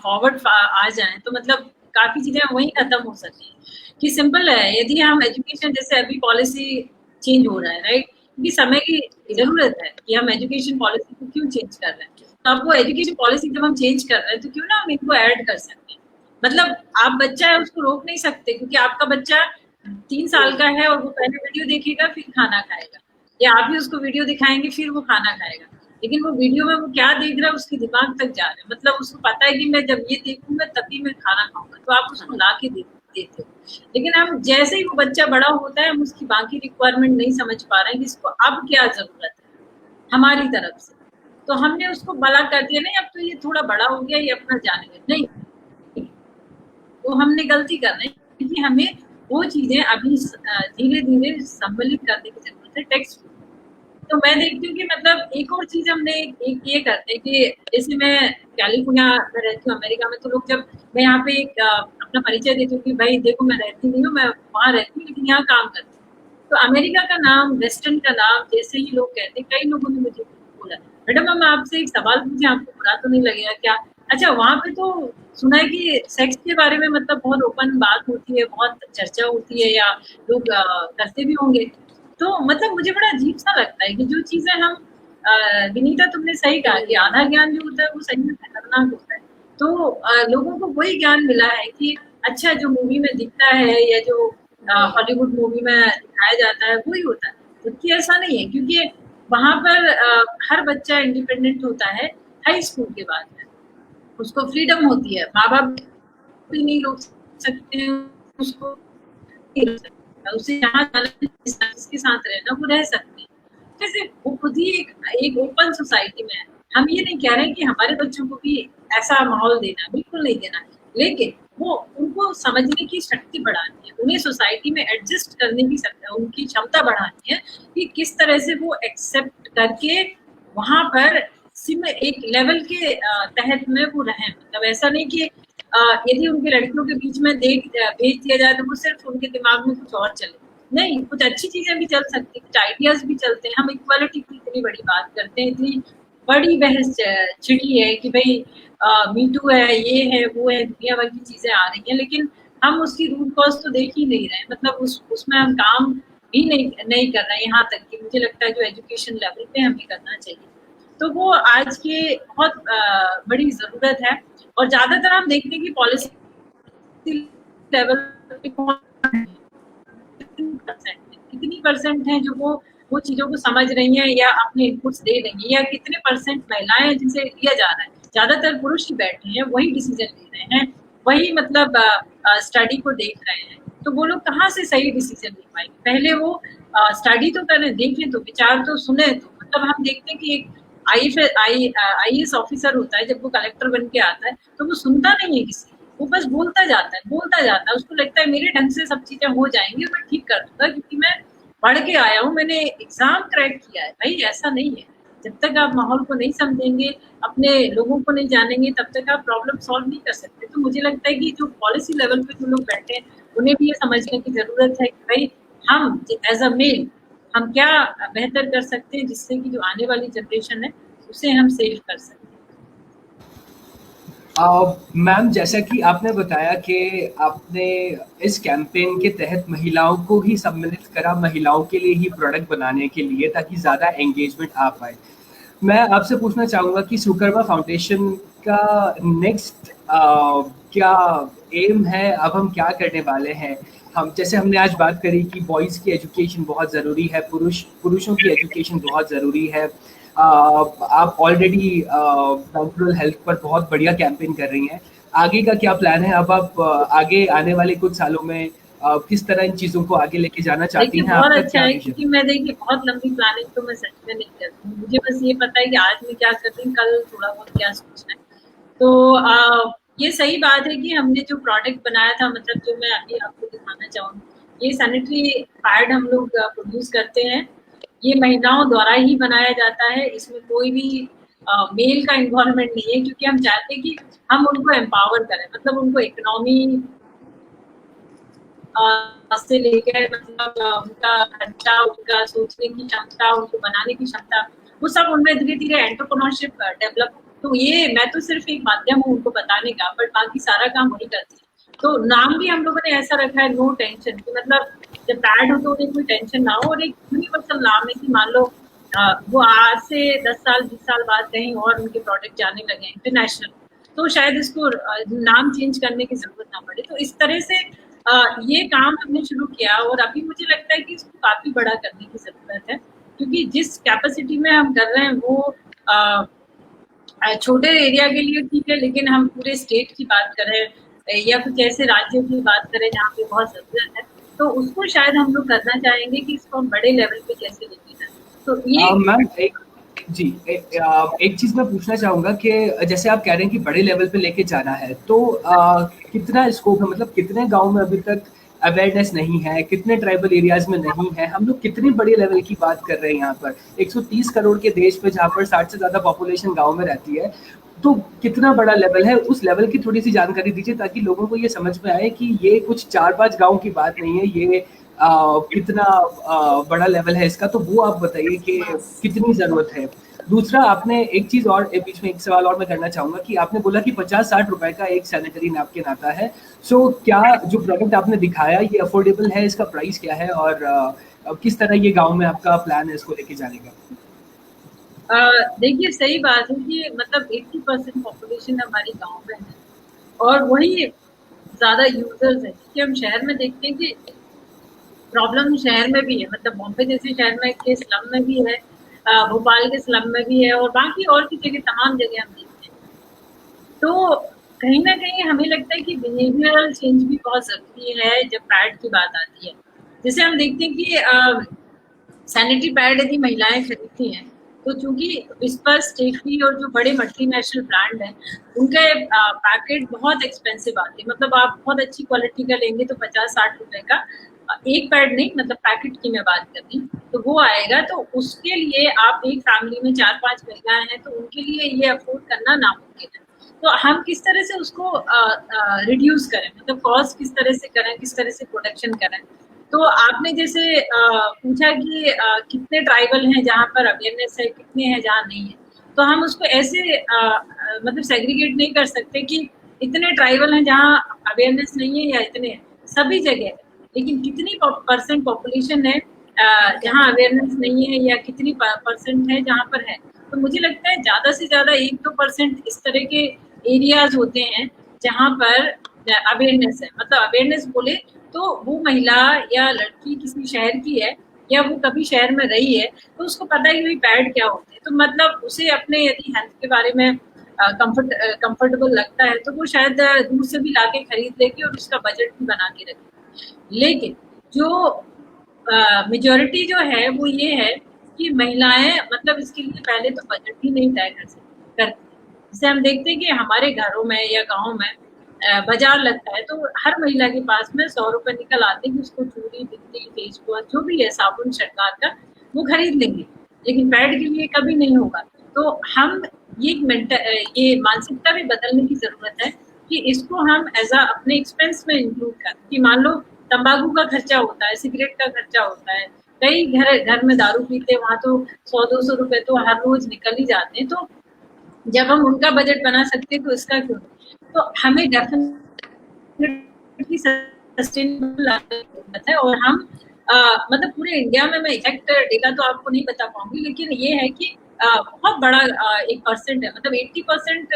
फॉरवर्ड आ जाएं तो मतलब काफी चीजें वहीं खत्म हो सकती हैं। कि सिंपल है, यदि हम एजुकेशन, जैसे अभी पॉलिसी चेंज हो रहा है, राइट, क्योंकि समय की जरूरत है कि हम एजुकेशन पॉलिसी को क्यों चेंज कर रहे हैं। तो अब वो एजुकेशन पॉलिसी जब हम चेंज कर रहे हैं तो क्यों ना हम इनको ऐड कर सकते हैं। मतलब आप बच्चा है उसको रोक नहीं सकते, क्योंकि आपका बच्चा 3 साल का है और वो पहले वीडियो देखेगा फिर खाना खाएगा, या आप भी उसको वीडियो दिखाएंगे फिर वो खाना खाएगा, लेकिन वो वीडियो में वो क्या देख रहा है उसके दिमाग तक जा रहा है। मतलब उसको पता है कि मैं जब ये देखूंगा तभी मैं खाना खाऊंगा, तो आप उसको ला के देते हो। लेकिन हम जैसे ही वो बच्चा बड़ा होता है हम उसकी बाकी रिक्वायरमेंट नहीं समझ पा रहे हैं कि इसको अब क्या जरूरत है हमारी तरफ से, तो हमने उसको बड़ा कर दिया, नहीं अब तो ये थोड़ा बड़ा हो गया, ये अपना जाने नहीं, तो हमने गलती कर रहे हैं कि हमें वो चीजें अभी धीरे धीरे सम्मिलित करने की जरूरत है टेक्स्ट। तो मैं देखती हूँ कि मतलब एक और चीज हमने एक ये करते हैं कि जैसे मैं कैलिफोर्निया में रहती हूँ अमेरिका में, तो लोग जब मैं यहाँ पे एक अपना परिचय देती हूँ कि भाई देखो मैं रहती नहीं हूँ, मैं वहाँ रहती हूँ लेकिन यहाँ काम करती हूँ, तो अमेरिका का नाम, वेस्टर्न का नाम जैसे ही लोग कहते हैं, कई लोगों ने मुझे बोला मैडम हम आपसे एक सवाल पूछे, आपको बुरा तो नहीं लगेगा क्या? अच्छा, वहाँ पे तो सुना है कि सेक्स के बारे में मतलब बहुत ओपन बात होती है, बहुत चर्चा होती है, या लोग करते भी होंगे। तो मतलब मुझे बड़ा अजीब सा लगता है कि जो चीजें हम, विनीता तुमने सही कहा कि आधा ज्ञान जो होता है वो सही में खतरनाक होता है। तो लोगों को वही ज्ञान मिला है कि अच्छा जो मूवी में दिखता है या जो हॉलीवुड मूवी में दिखाया जाता है वही होता है, जबकि ऐसा नहीं है, क्योंकि वहां पर हर बच्चा इंडिपेंडेंट होता है हाई स्कूल के बाद में, उसको फ्रीडम होती है, माँ बाप भी नहीं रोक सकते उसको, उसे जहाँ जाना जिसके साथ रहना वो रह सकते हैं। जैसे वो खुद ही एक ओपन सोसाइटी में है। हम ये नहीं कह रहे हैं कि हमारे बच्चों को भी ऐसा माहौल देना, बिल्कुल नहीं देना, लेकिन वो उनको समझने की शक्ति बढ़ानी है, उन्हें सोसाइटी में एडजस्ट करने की उनकी क्षमता बढ़ानी है कि किस तरह से वो एक्सेप्ट करके वहां पर एक लेवल के तहत में वो रहें। मतलब ऐसा नहीं कि यदि उनके लड़कियों के बीच में भेज दिया जाए तो वो सिर्फ उनके दिमाग में कुछ और चले, नहीं, कुछ अच्छी चीजें भी चल सकती, कुछ आइडियाज भी चलते हैं। हम इक्वालिटी की इतनी बड़ी बात करते हैं, इतनी बड़ी बहस छिड़ी है कि भाई मीटू है, ये है, वो है, दुनिया भर की चीजें आ रही हैं, लेकिन हम उसकी रूट कॉज तो देख ही नहीं रहे। मतलब उसमें हम काम भी नहीं कर रहे हैं, यहाँ तक कि मुझे लगता है जो एजुकेशन लेवल पे हमें करना चाहिए, तो वो आज के बहुत बड़ी जरूरत है। और ज्यादातर हम देखते हैं कि पॉलिसी लेवल पे कितनी परसेंट है जो वो चीजों को समझ रही हैं या अपने इनपुट्स दे रही हैं, या कितने परसेंट महिलाएं हैं जिनसे लिया जा रहा है। ज्यादातर पुरुष ही बैठे हैं, वही डिसीजन ले रहे हैं, वही मतलब स्टडी को देख रहे हैं, तो वो लोग कहाँ से सही डिसीजन ले पाएंगे? पहले वो स्टडी तो करें, देखें तो, विचार तो सुने तो। मतलब हम देखते हैं कि एक IAS ऑफिसर होता है, जब वो कलेक्टर बन के आता है तो वो सुनता नहीं है किसी, वो बस बोलता जाता है, उसको लगता है मेरे ढंग से सब चीजें हो जाएंगी, मैं ठीक कर दूंगा क्योंकि मैं पढ़ के आया हूँ, मैंने एग्जाम क्रैक किया है। भाई ऐसा नहीं है, जब तक आप माहौल को नहीं समझेंगे, अपने लोगों को नहीं जानेंगे, तब तक आप प्रॉब्लम सॉल्व नहीं कर सकते। तो मुझे लगता है कि जो पॉलिसी लेवल पे जो लोग बैठे हैं, उन्हें भी ये समझने की जरूरत है कि भाई हम एज अ मेल हम क्या बेहतर कर सकते हैं जिससे कि जो आने वाली जनरेशन है उसे हम सेव कर सकते हैं। मैम, जैसा कि आपने बताया कि आपने इस कैंपेन के तहत महिलाओं को ही सम्मिलित करा, महिलाओं के लिए ही प्रोडक्ट बनाने के लिए, ताकि ज़्यादा एंगेजमेंट आ पाए। मैं आपसे पूछना चाहूँगा कि सुकर्मा फाउंडेशन का नेक्स्ट क्या एम है, अब हम क्या करने वाले हैं? हम जैसे हमने आज बात करी कि बॉयज़ की एजुकेशन बहुत ज़रूरी है, पुरुषों की एजुकेशन बहुत ज़रूरी है। आप ऑलरेडी मेंटल हेल्थ पर बहुत बढ़िया कैंपेन कर रही हैं। आगे का क्या प्लान है? अब आप आगे आने वाले कुछ सालों में किस तरह इन चीज़ों को आगे लेके जाना चाहती देखिए हैं? बहुत आपका अच्छा क्या है विजन? क्योंकि मैं देखिए बहुत लंबी प्लानिंग तो मैं सच में नहीं करती हूँ। मुझे बस ये पता है कि आज मैं क्या कर रही हूँ, कल थोड़ा बहुत क्या सोचना है। तो ये सही बात है कि हमने जो प्रोडक्ट बनाया था, मतलब जो मैं अभी आपको दिखाना चाहूँगी, ये सैनिटरी पैड हम लोग प्रोड्यूस करते हैं। ये महिलाओं द्वारा ही बनाया जाता है, इसमें कोई भी मेल का इन्वॉल्वमेंट नहीं है, क्योंकि हम चाहते हैं कि हम उनको एम्पावर करें, मतलब उनको इकोनॉमी से लेकर मतलब उनका खर्चा, उनका सोचने की क्षमता, उनको बनाने की क्षमता, वो सब उनमें धीरे-धीरे एंटरप्रेन्योरशिप डेवलप। तो ये मैं तो सिर्फ एक माध्यम हूँ उनको बताने का, बट बाकी सारा काम वही करती है। तो नाम भी हम लोगों ने ऐसा रखा है, नो टेंशन, कि मतलब जब पैड हो तो उन्हें कोई टेंशन ना हो, और एक यूनिवर्सल नाम है कि मान लो वो आज से 10 साल 20 साल बाद कहीं और उनके प्रोडक्ट जाने लगे इंटरनेशनल, तो शायद इसको नाम चेंज करने की जरूरत ना पड़े। तो इस तरह से ये काम हमने शुरू किया, और अभी मुझे लगता है कि इसको काफी बड़ा करने की जरूरत है, क्योंकि जिस कैपेसिटी में हम कर रहे हैं वो छोटे एरिया के लिए ठीक है, लेकिन हम पूरे स्टेट की बात करें या कुछ ऐसे राज्यों की बात करें जहाँ पे बहुत जरूरत है, तो उसको शायद हम लोग करना चाहेंगे कि इसको हम बड़े लेवल पे कैसे लेके जाए। तो ये मैम, एक चीज़ मैं पूछना चाहूँगा कि जैसे आप कह रहे हैं कि बड़े लेवल पे लेके जाना है, तो कितना स्कोप है? मतलब कितने गाँव में अभी तक अवेयरनेस नहीं है, कितने ट्राइबल एरियाज़ में नहीं है? हम लोग कितनी बड़ी लेवल की बात कर रहे हैं यहाँ पर? 130 करोड़ के देश में, जहाँ पर 60 से ज़्यादा पॉपुलेशन गाँव में रहती है, तो कितना बड़ा लेवल है? उस लेवल की थोड़ी-सी जानकारी दीजिए, ताकि लोगों को ये समझ में आए कि ये कुछ 4-5 गाँव की बात नहीं है, ये कितना बड़ा लेवल है इसका। तो वो आप बताइए कि कितनी ज़रूरत है? दूसरा, आपने एक चीज़ और बीच में एक सवाल और मैं करना चाहूँगा कि आपने बोला कि 50-60 रुपए का एक सैनिटरी नैपकिन आता है। सो क्या जो प्रोडक्ट आपने दिखाया ये अफोर्डेबल है? इसका प्राइस क्या है? और किस तरह ये गाँव में आपका प्लान है इसको लेके जाने का? देखिए सही बात है कि मतलब 80% पॉपुलेशन हमारी गांव में है, और वही ज्यादा यूजर्स है, क्योंकि हम शहर में देखते हैं कि प्रॉब्लम शहर में भी है, मतलब बॉम्बे जैसे शहर में के स्लम में भी है, भोपाल के स्लम में भी है, और बाकी और की जगह तमाम जगह हम देखते हैं। तो कहीं ना कहीं हमें लगता है कि बिहेवियरल चेंज भी बहुत जरूरी है जब पैड की बात आती है। जैसे हम देखते हैं कि सैनिटरी पैड यदि महिलाएं खरीदती हैं, तो चूंकि विस्पर्स, स्टेफी और जो बड़े मल्टीनेशनल ब्रांड हैं, उनके पैकेट बहुत एक्सपेंसिव आते हैं। मतलब आप बहुत अच्छी क्वालिटी का लेंगे तो 50-60 रुपए का एक पैड नहीं, मतलब पैकेट की मैं बात कर रही हूँ, तो वो आएगा। तो उसके लिए आप एक फैमिली में 4-5 महिलाएं हैं, तो उनके लिए ये अफोर्ड करना नामुमकिन है। तो हम किस तरह से उसको रिड्यूस करें, मतलब कॉस्ट किस तरह से करें, किस तरह से प्रोडक्शन करें। तो आपने जैसे पूछा कि कितने ट्राइबल हैं जहाँ पर अवेयरनेस है, कितने हैं जहाँ नहीं है, तो हम उसको ऐसे मतलब सेग्रीगेट नहीं कर सकते कि इतने ट्राइबल हैं जहाँ अवेयरनेस नहीं है या इतने हैं, सभी जगह है। लेकिन कितनी परसेंट पॉपुलेशन है जहाँ अवेयरनेस नहीं है, या कितनी परसेंट है जहाँ पर है। तो मुझे लगता है ज्यादा से ज्यादा 1-2% इस तरह के एरियाज होते हैं जहाँ पर अवेयरनेस है। मतलब अवेयरनेस बोले तो वो महिला या लड़की किसी शहर की है, या वो कभी शहर में रही है, तो उसको पता है कि भाई पैड क्या होते हैं। तो मतलब उसे अपने यदि हेल्थ के बारे में कंफर्टेबल लगता है, तो वो शायद दूर से भी लाके खरीद लेगी और उसका बजट भी बना के रखेगी। लेकिन जो मेजोरिटी जो है वो ये है कि महिलाएं मतलब इसके लिए पहले तो बजट भी नहीं तय कर सकती करती। जैसे हम देखते हैं कि हमारे घरों में या गाँव में बाजार लगता है, तो हर महिला के पास में 100 रुपए निकल आते हैं कि उसको चूड़ी, बिंदी, फेस वॉश जो भी है, साबुन शृंगार का वो खरीद लेंगे, लेकिन पैड के लिए कभी नहीं होगा। तो हम ये मानसिकता भी बदलने की जरूरत है कि इसको हम एज अ अपने एक्सपेंस में इंक्लूड करें। कि मान लो तंबाकू का खर्चा होता है, सिगरेट का खर्चा होता है, कई घर में दारू पीते हैं, वहां तो 100-200 रुपए तो हर रोज निकल ही जाते हैं। तो जब हम उनका बजट बना सकते हैं तो इसका क्यों नहीं? तो हमें डेफिनेटली सस्टेनेबल है। और हम मतलब पूरे इंडिया में मैं एग्जैक्ट डेटा तो आपको नहीं बता पाऊंगी, लेकिन ये है कि बहुत बड़ा एक परसेंट है, मतलब 80%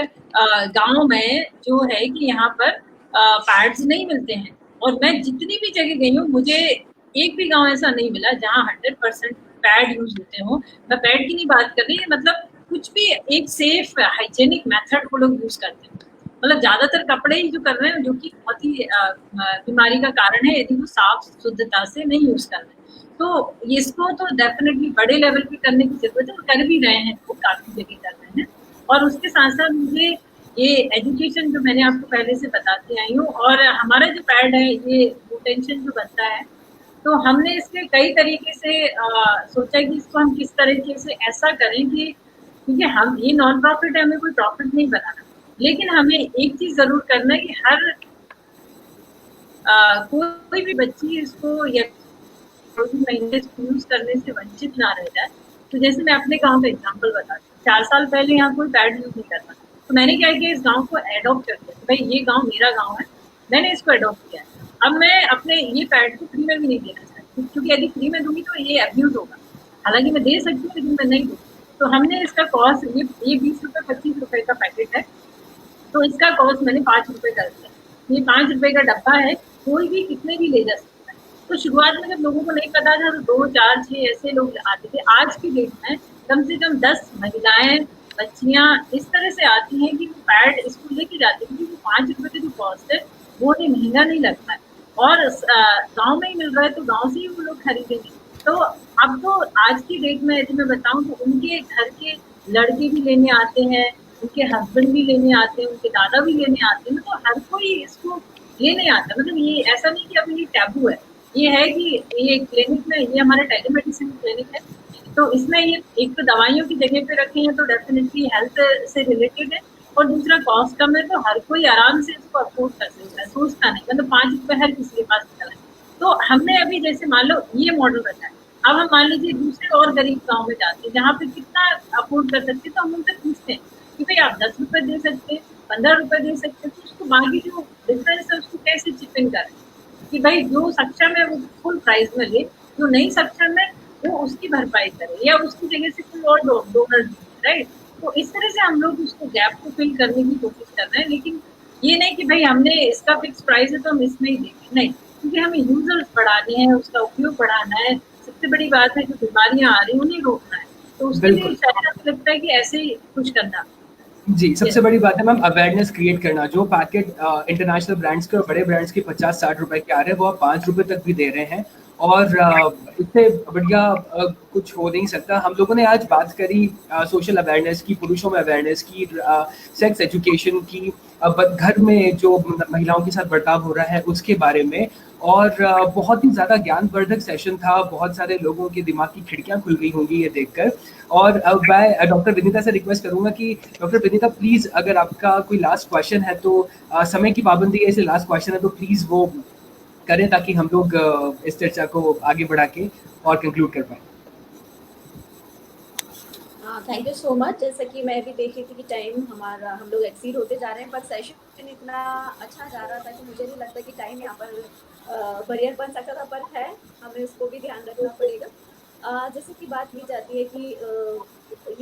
गाँव में जो है कि यहाँ पर पैड्स नहीं मिलते हैं। और मैं जितनी भी जगह गई हूँ, मुझे एक भी गांव ऐसा नहीं मिला जहाँ 100% पैड यूज होते हो। मैं पैड की नहीं बात कर रही, मतलब कुछ भी एक सेफ हाइजेनिक मेथड को लोग यूज करते हैं। मतलब ज्यादातर कपड़े ही जो कर रहे हैं, जो कि बहुत ही बीमारी का कारण है यदि वो साफ शुद्धता से नहीं यूज कर रहे हैं। तो इसको तो डेफिनेटली बड़े लेवल पे करने की जरूरत है, और कर भी रहे हैं, वो काफी जगह कर रहे हैं। और उसके साथ साथ मुझे ये एजुकेशन जो मैंने आपको पहले से बताती आई हूँ, और हमारा जो पैड है, ये रिटेंशन जो बनता है, तो हमने इसके कई तरीके से सोचा कि इसको हम किस तरीके से ऐसा करें कि, क्योंकि हम ये नॉन प्रॉफिट है, हमें कोई प्रॉफिट नहीं बनाना, लेकिन हमें एक चीज जरूर करना है कि हर कोई भी बच्ची इसको या महीने यूज करने से वंचित ना रह जाए। तो जैसे मैं अपने गांव का एग्जांपल बताती हूँ, 4 साल पहले यहाँ कोई पैड यूज नहीं करता, तो मैंने क्या किया, इस गांव को एडॉप्ट कर दिया। भाई ये गांव मेरा गांव है, मैंने इसको एडॉप्ट किया। अब मैं अपने ये पैड को फ्री में भी नहीं देना चाहती, क्योंकि यदि फ्री में दूंगी तो ये अब्यूज होगा। हालांकि मैं दे सकती हूँ, लेकिन मैं नहीं दूँ। तो हमने इसका कॉस्ट, ये 20 रुपए 25 रुपए का पैकेट है, तो इसका कॉस्ट मैंने 5 रुपए कर दिया। ये 5 रुपए का डब्बा है, कोई भी कितने भी ले जा सकता है। तो शुरुआत में जब लोगों को नहीं पता था, तो 2, 4, 6 ऐसे लोग आते थे। आज की डेट में कम से कम 10 महिलाएं, बच्चियां इस तरह से आती हैं कि वो पैड इसको लेके जाती है, क्योंकि 5 रुपए की जो कॉस्ट है वो नहीं, महंगा नहीं लगता है, और गाँव में ही मिल रहा है, तो गाँव से ही वो लोग खरीदेंगे। तो अब तो आज की डेट में यदि मैं बताऊं, तो उनके घर के लड़के भी लेने आते हैं, उनके हस्बैंड भी लेने आते हैं, उनके दादा भी लेने आते हैं। तो हर कोई इसको लेने आता है। मतलब ये ऐसा नहीं कि अभी ये टैबू है, ये है कि ये क्लिनिक में, ये हमारा टेलीमेडिसिन क्लिनिक है, तो इसमें ये एक तो दवाइयों की जगह पे रखे हैं, तो डेफिनेटली हेल्थ से रिलेटेड है, और दूसरा कॉस्ट कम है, तो हर कोई आराम से इसको अफोर्ड कर सकता है, सोचता नहीं। मतलब 5 रुपए हर किसी के पास निकल है। तो हमने अभी जैसे मान लो ये मॉडल रखा है, अब हम मान लीजिए दूसरे और गरीब गाँव में जाते हैं, जहाँ पे कितना अफोर्ड कर सकते हैं, तो हम उनसे पूछते हैं कि भाई आप 10 रुपए दे सकते हैं, 15 रुपए दे सकते हैं, तो उसको बाकी जो डिफरेंस है उसको कैसे चिप इन करें, कि भाई जो सक्षम है वो फुल प्राइस में ले, जो नहीं सक्षम है वो उसकी भरपाई करे, या उसकी जगह से कोई और डोनर दे, राइट। तो इस तरह से हम लोग उसको गैप को फिल करने की कोशिश कर रहे हैं, लेकिन ये नहीं कि भाई हमने इसका फिक्स प्राइस है तो हम इसमें ही देंगे, नहीं, क्योंकि हमें यूजर्स बढ़ाने हैं, उसका उपयोग बढ़ाना है। सबसे बड़ी बात है जो बीमारियां आ रही हैं उन्हें रोकना है, तो उसके लिए शायद मुझे लगता है कि ऐसे ही कुछ करना। जी, सबसे बड़ी बात है मैम अवेयरनेस क्रिएट करना। जो पैकेट इंटरनेशनल ब्रांड्स के और बड़े ब्रांड्स के 50-60 रुपए के आ रहे हैं, वो आप 5 रुपए तक भी दे रहे हैं, और इससे बढ़िया कुछ हो नहीं सकता। हम लोगों ने आज बात करी सोशल अवेयरनेस की, पुरुषों में अवेयरनेस की, सेक्स एजुकेशन की, घर में जो महिलाओं के साथ बर्ताव हो रहा है उसके बारे में, और बहुत ही ज़्यादा ज्ञानवर्धक सेशन था। बहुत सारे लोगों के दिमाग की खिड़कियां खुल गई होंगी ये देखकर। और मैं डॉक्टर विनीता से रिक्वेस्ट करूंगा कि डॉक्टर विनीता प्लीज़, अगर आपका कोई लास्ट क्वेश्चन है तो समय की पाबंदी है, इसलिए लास्ट क्वेश्चन है, तो प्लीज़ वो करें ताकि हम लोग इस चर्चा को आगे बढ़ा के और कंक्लूड कर पाए। Thank you so much. जैसा कि मैं भी देख रही थी कि टाइम हम लोग एक्सीड होते जा रहे हैं, पर सेशन इतना अच्छा जा रहा था कि मुझे नहीं लगता कि टाइम यहाँ पर बैरियर बन सकता था, पर है, हमें उसको भी ध्यान रखना पड़ेगा। जैसे कि बात की जाती है कि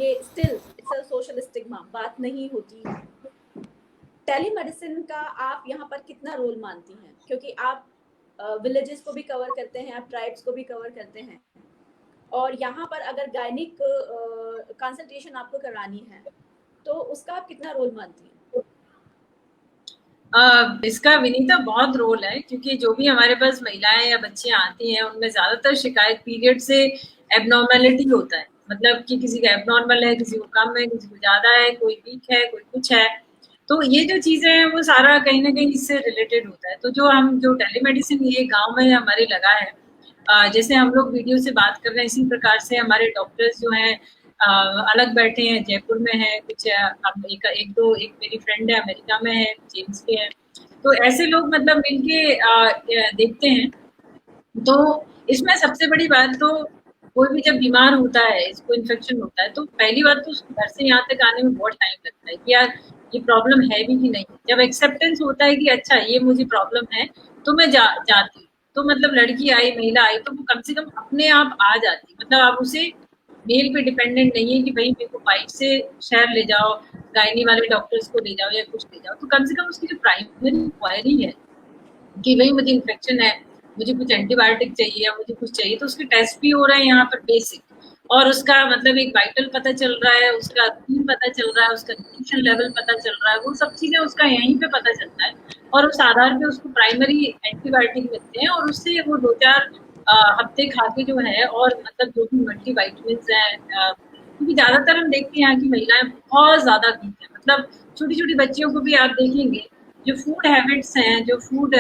ये still it's a social stigma, बात नहीं होती। टेलीमेडिसिन का आप यहाँ पर कितना रोल मानती हैं, क्योंकि आप विलेजेस को भी कवर करते हैं, आप ट्राइब्स को भी कवर करते हैं, और यहाँ पर अगर गायनिक कंसल्टेशन आपको करानी है तो उसका आप कितना रोल मानती हैं? इसका विनीता बहुत रोल है, क्योंकि जो भी हमारे पास महिलाएं या बच्चियां आती हैं उनमें ज्यादातर शिकायत पीरियड से एबनॉर्मेलिटी होता है। मतलब कि किसी का एबनॉर्मल है, किसी को कम है, किसी को ज्यादा है, कोई वीक है, कोई कुछ है। तो ये जो चीजें हैं वो सारा कहीं ना कहीं इससे रिलेटेड होता है। तो जो टेलीमेडिसिन ये गांव में हमारे लगा है, जैसे हम लोग वीडियो से बात कर रहे हैं, इसी प्रकार से हमारे डॉक्टर्स जो हैं अलग बैठे हैं, जयपुर में है कुछ, एक मेरी फ्रेंड है अमेरिका में है, जेम्स के हैं। तो ऐसे लोग मतलब मिलके देखते हैं। तो इसमें सबसे बड़ी बात तो कोई भी जब बीमार होता है, इसको इन्फेक्शन होता है, तो पहली बात तो उसको घर से यहाँ तक आने में बहुत टाइम लगता है कि यार ये प्रॉब्लम है भी कि नहीं। जब एक्सेप्टेंस होता है कि अच्छा ये मुझे प्रॉब्लम है तो मैं जाती हूँ, तो मतलब लड़की आई, महिला आई, तो वो कम से कम अपने आप आ जाती। मतलब आप उसे मेल पे डिपेंडेंट नहीं है कि भाई मेरे को बाइक से शहर ले जाओ, गायनी वाले डॉक्टर्स को ले जाओ या कुछ ले जाओ। तो कम से कम उसकी जो प्राइमरी इंक्वायरी है कि भाई मुझे इन्फेक्शन है, मुझे कुछ एंटीबायोटिक चाहिए या मुझे कुछ चाहिए, तो उसके टेस्ट भी हो रहे हैं यहाँ पर बेसिक, और उसका मतलब एक वाइटल पता चल रहा है, उसका रूटीन पता चल रहा है, उसका न्यूट्रिशन लेवल पता चल रहा है, वो सब चीजें उसका यहीं पे पता चलता है। और उस आधार पे उसको प्राइमरी एंटीबायोटिक मिलते हैं और उससे वो 2-4 हफ्ते खा के जो है, और मतलब जो भी मल्टी वाइटमिन है, क्योंकि ज्यादातर हम देखते हैं यहाँ की महिलाएं बहुत ज्यादा वीक है। मतलब छोटी छोटी बच्चियों को भी आप देखेंगे, जो फूड हैबिट्स हैं, जो फूड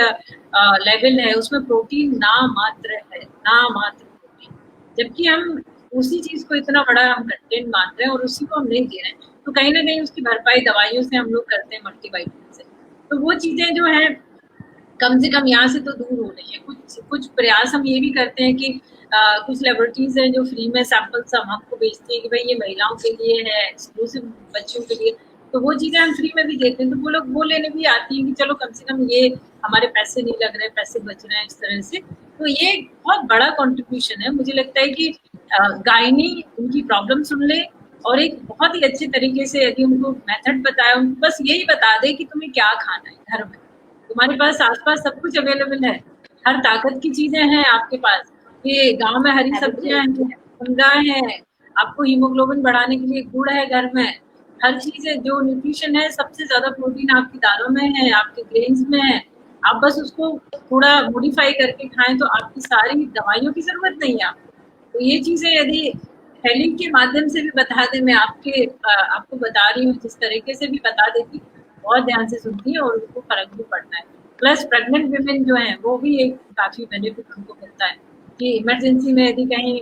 लेवल है, उसमें प्रोटीन नामात्र है, नामात्र प्रोटीन, जबकि हम उसी चीज को इतना बड़ा हम कंटेंट मान रहे हैं और उसी को हम नहीं दे रहे हैं। तो कहीं ना कहीं उसकी भरपाई दवाइयों से हम लोग करते हैं, मल्टीवाइटामिन से। तो वो चीजें जो है कम से कम यहाँ से तो दूर हो रही है। कुछ प्रयास हम ये भी करते हैं कि कुछ लेबोरेटरीज हैं जो फ्री में सैंपल्स हम आपको भेजती है कि भाई ये महिलाओं के लिए है, एक्सक्लूसिव बच्चों के लिए, तो वो चीजें हम फ्री में भी देते हैं। तो वो लोग वो लेने भी आती हैं कि चलो कम से कम ये हमारे पैसे नहीं लग रहे, पैसे बच रहे हैं इस तरह से। तो ये बहुत बड़ा कंट्रीब्यूशन है। मुझे लगता है कि गायनी उनकी प्रॉब्लम सुन ले और एक बहुत ही अच्छे तरीके से यदि उनको मेथड बताए, उनको बस यही बता दे कि तुम्हें क्या खाना है घर में, तुम्हारे पास आसपास सब कुछ अवेलेबल है, हर ताकत की चीजें हैं आपके पास। ये गांव में हरी सब्जियां हैं, मुनगा है, आपको हीमोग्लोबिन बढ़ाने के लिए गुड़ है घर में, हर चीज है। जो न्यूट्रिशन है, सबसे ज्यादा प्रोटीन आपकी दालों में है, आपके ग्रेन्स में है। आप बस उसको थोड़ा मॉडिफाई करके खाएं तो आपकी सारी दवाइयों की जरूरत नहीं है आपको। तो ये चीजें यदि हेलिंग के माध्यम से भी बता दे, मैं आपको बता रही हूँ, जिस तरीके से भी बता देती, बहुत ध्यान से सुनती है और उनको फर्क भी पड़ता है। प्लस प्रेग्नेंट विमेन जो हैं वो भी एक काफी बेनिफिट उनको मिलता है कि इमरजेंसी में यदि कहीं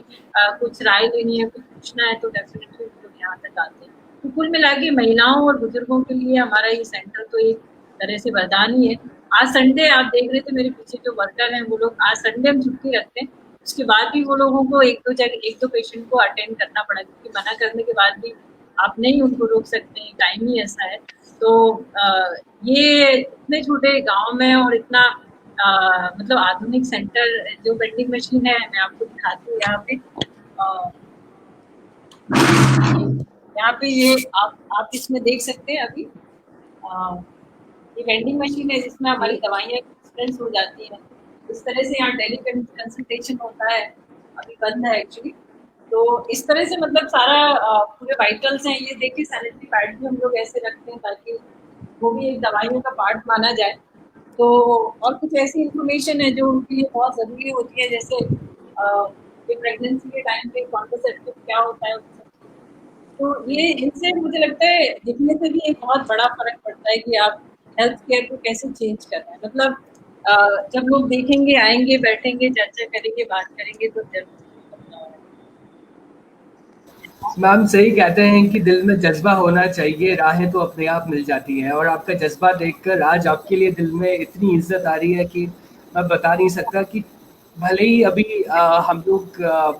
कुछ राय लेनी है, कुछ पूछना है, तो डेफिनेटली उनको यहाँ तक आते हैं। तो कुल मिला के महिलाओं और बुजुर्गों के लिए हमारा ये सेंटर तो एक तरह से वरदान ही है। आज संडे आप देख रहे थे, मेरे पीछे जो वर्कर हैं वो लोग, आज संडे हम छुट्टी रखते हैं, उसके बाद भी वो लोगों को एक दो पेशेंट को अटेंड करना पड़ा, क्योंकि मना करने के बाद भी आप नहीं उनको रोक सकते हैं, टाइम ही ऐसा है। तो ये इतने छोटे गांव में और इतना मतलब आधुनिक सेंटर, जो वेंडिंग मशीन है मैं आपको दिखाती हूँ यहाँ पे, यहाँ पे ये आप इसमें देख सकते हैं। अभी ये वेंडिंग मशीन है जिसमें हमारी दवाइयाँ डिस्पेंस हो जाती हैं। इस तरह से यहाँ टेली कंसल्टेशन होता है, अभी बंद है एक्चुअली। तो इस तरह से मतलब सारा पूरे वाइटल्स हैं। ये देखिए सैनिटरी पैड भी हम लोग ऐसे रखते हैं ताकि वो भी एक दवाइयों का पार्ट माना जाए। तो और कुछ ऐसी इंफॉर्मेशन है जो उनके लिए बहुत ज़रूरी होती है, जैसे ये प्रेगनेंसी के टाइम पे कॉन्ट्रासेप्टिव क्या होता है। तो ये इनसे मुझे लगता है दिखने से भी एक बहुत बड़ा फर्क पड़ता है कि आप हेल्थ केयर को कैसे चेंज कर रहे हैं। मतलब जब लोग देखेंगे, आएंगे, बैठेंगे, चर्चा करेंगे, बात करेंगे, तो जरूर। मैम सही कहते हैं कि दिल में जज्बा होना चाहिए, राहें तो अपने आप मिल जाती हैं। और आपका जज्बा देखकर आज आपके लिए दिल में इतनी इज्जत आ रही है कि मैं बता नहीं सकता। कि भले ही अभी हम लोग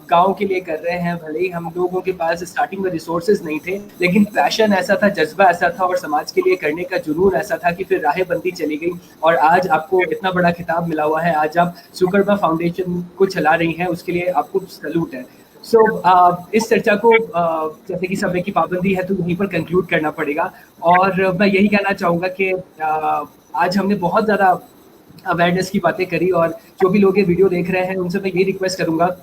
गांव के लिए कर रहे हैं, भले ही हम लोगों के पास स्टार्टिंग में रिसोर्सेज नहीं थे, लेकिन पैशन ऐसा था, जज्बा ऐसा था और समाज के लिए करने का जुनून ऐसा था कि फिर राहें बनती चली गई। और आज आपको इतना बड़ा खिताब मिला हुआ है, आज आप सुकर्मा फाउंडेशन को चला रही हैं, उसके लिए आपको सैल्यूट है। सो इस चर्चा को जैसे कि समय की पाबंदी है तो यहीं पर कंक्लूड करना पड़ेगा। और मैं यही कहना चाहूँगा कि आज हमने बहुत ज़्यादा अवेयरनेस की बातें करी, और जो भी लोग ये वीडियो देख रहे हैं उनसे मैं यही रिक्वेस्ट करूंगा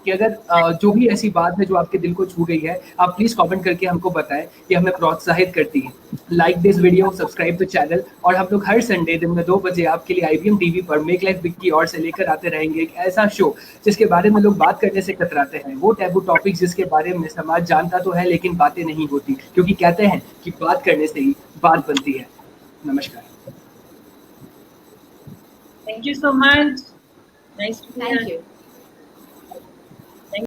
कि अगर जो भी ऐसी बात है जो आपके दिल को छू गई है, आप प्लीज़ कमेंट करके हमको बताएं, कि हमें प्रोत्साहित करती है। Like this video, subscribe the channel, और हम लोग हर संडे दिन में 2 बजे आपके लिए IBM TV पर मेक लाइफ बिग की ओर से लेकर आते रहेंगे एक ऐसा शो जिसके बारे में लोग बात करने से कतराते हैं, वो टैबू टॉपिक जिसके बारे में समाज जानता तो है लेकिन बातें नहीं होती, क्योंकि कहते हैं कि बात करने से ही बात बनती है। नमस्कार। Thank you so much. Nice to be Thank here. you.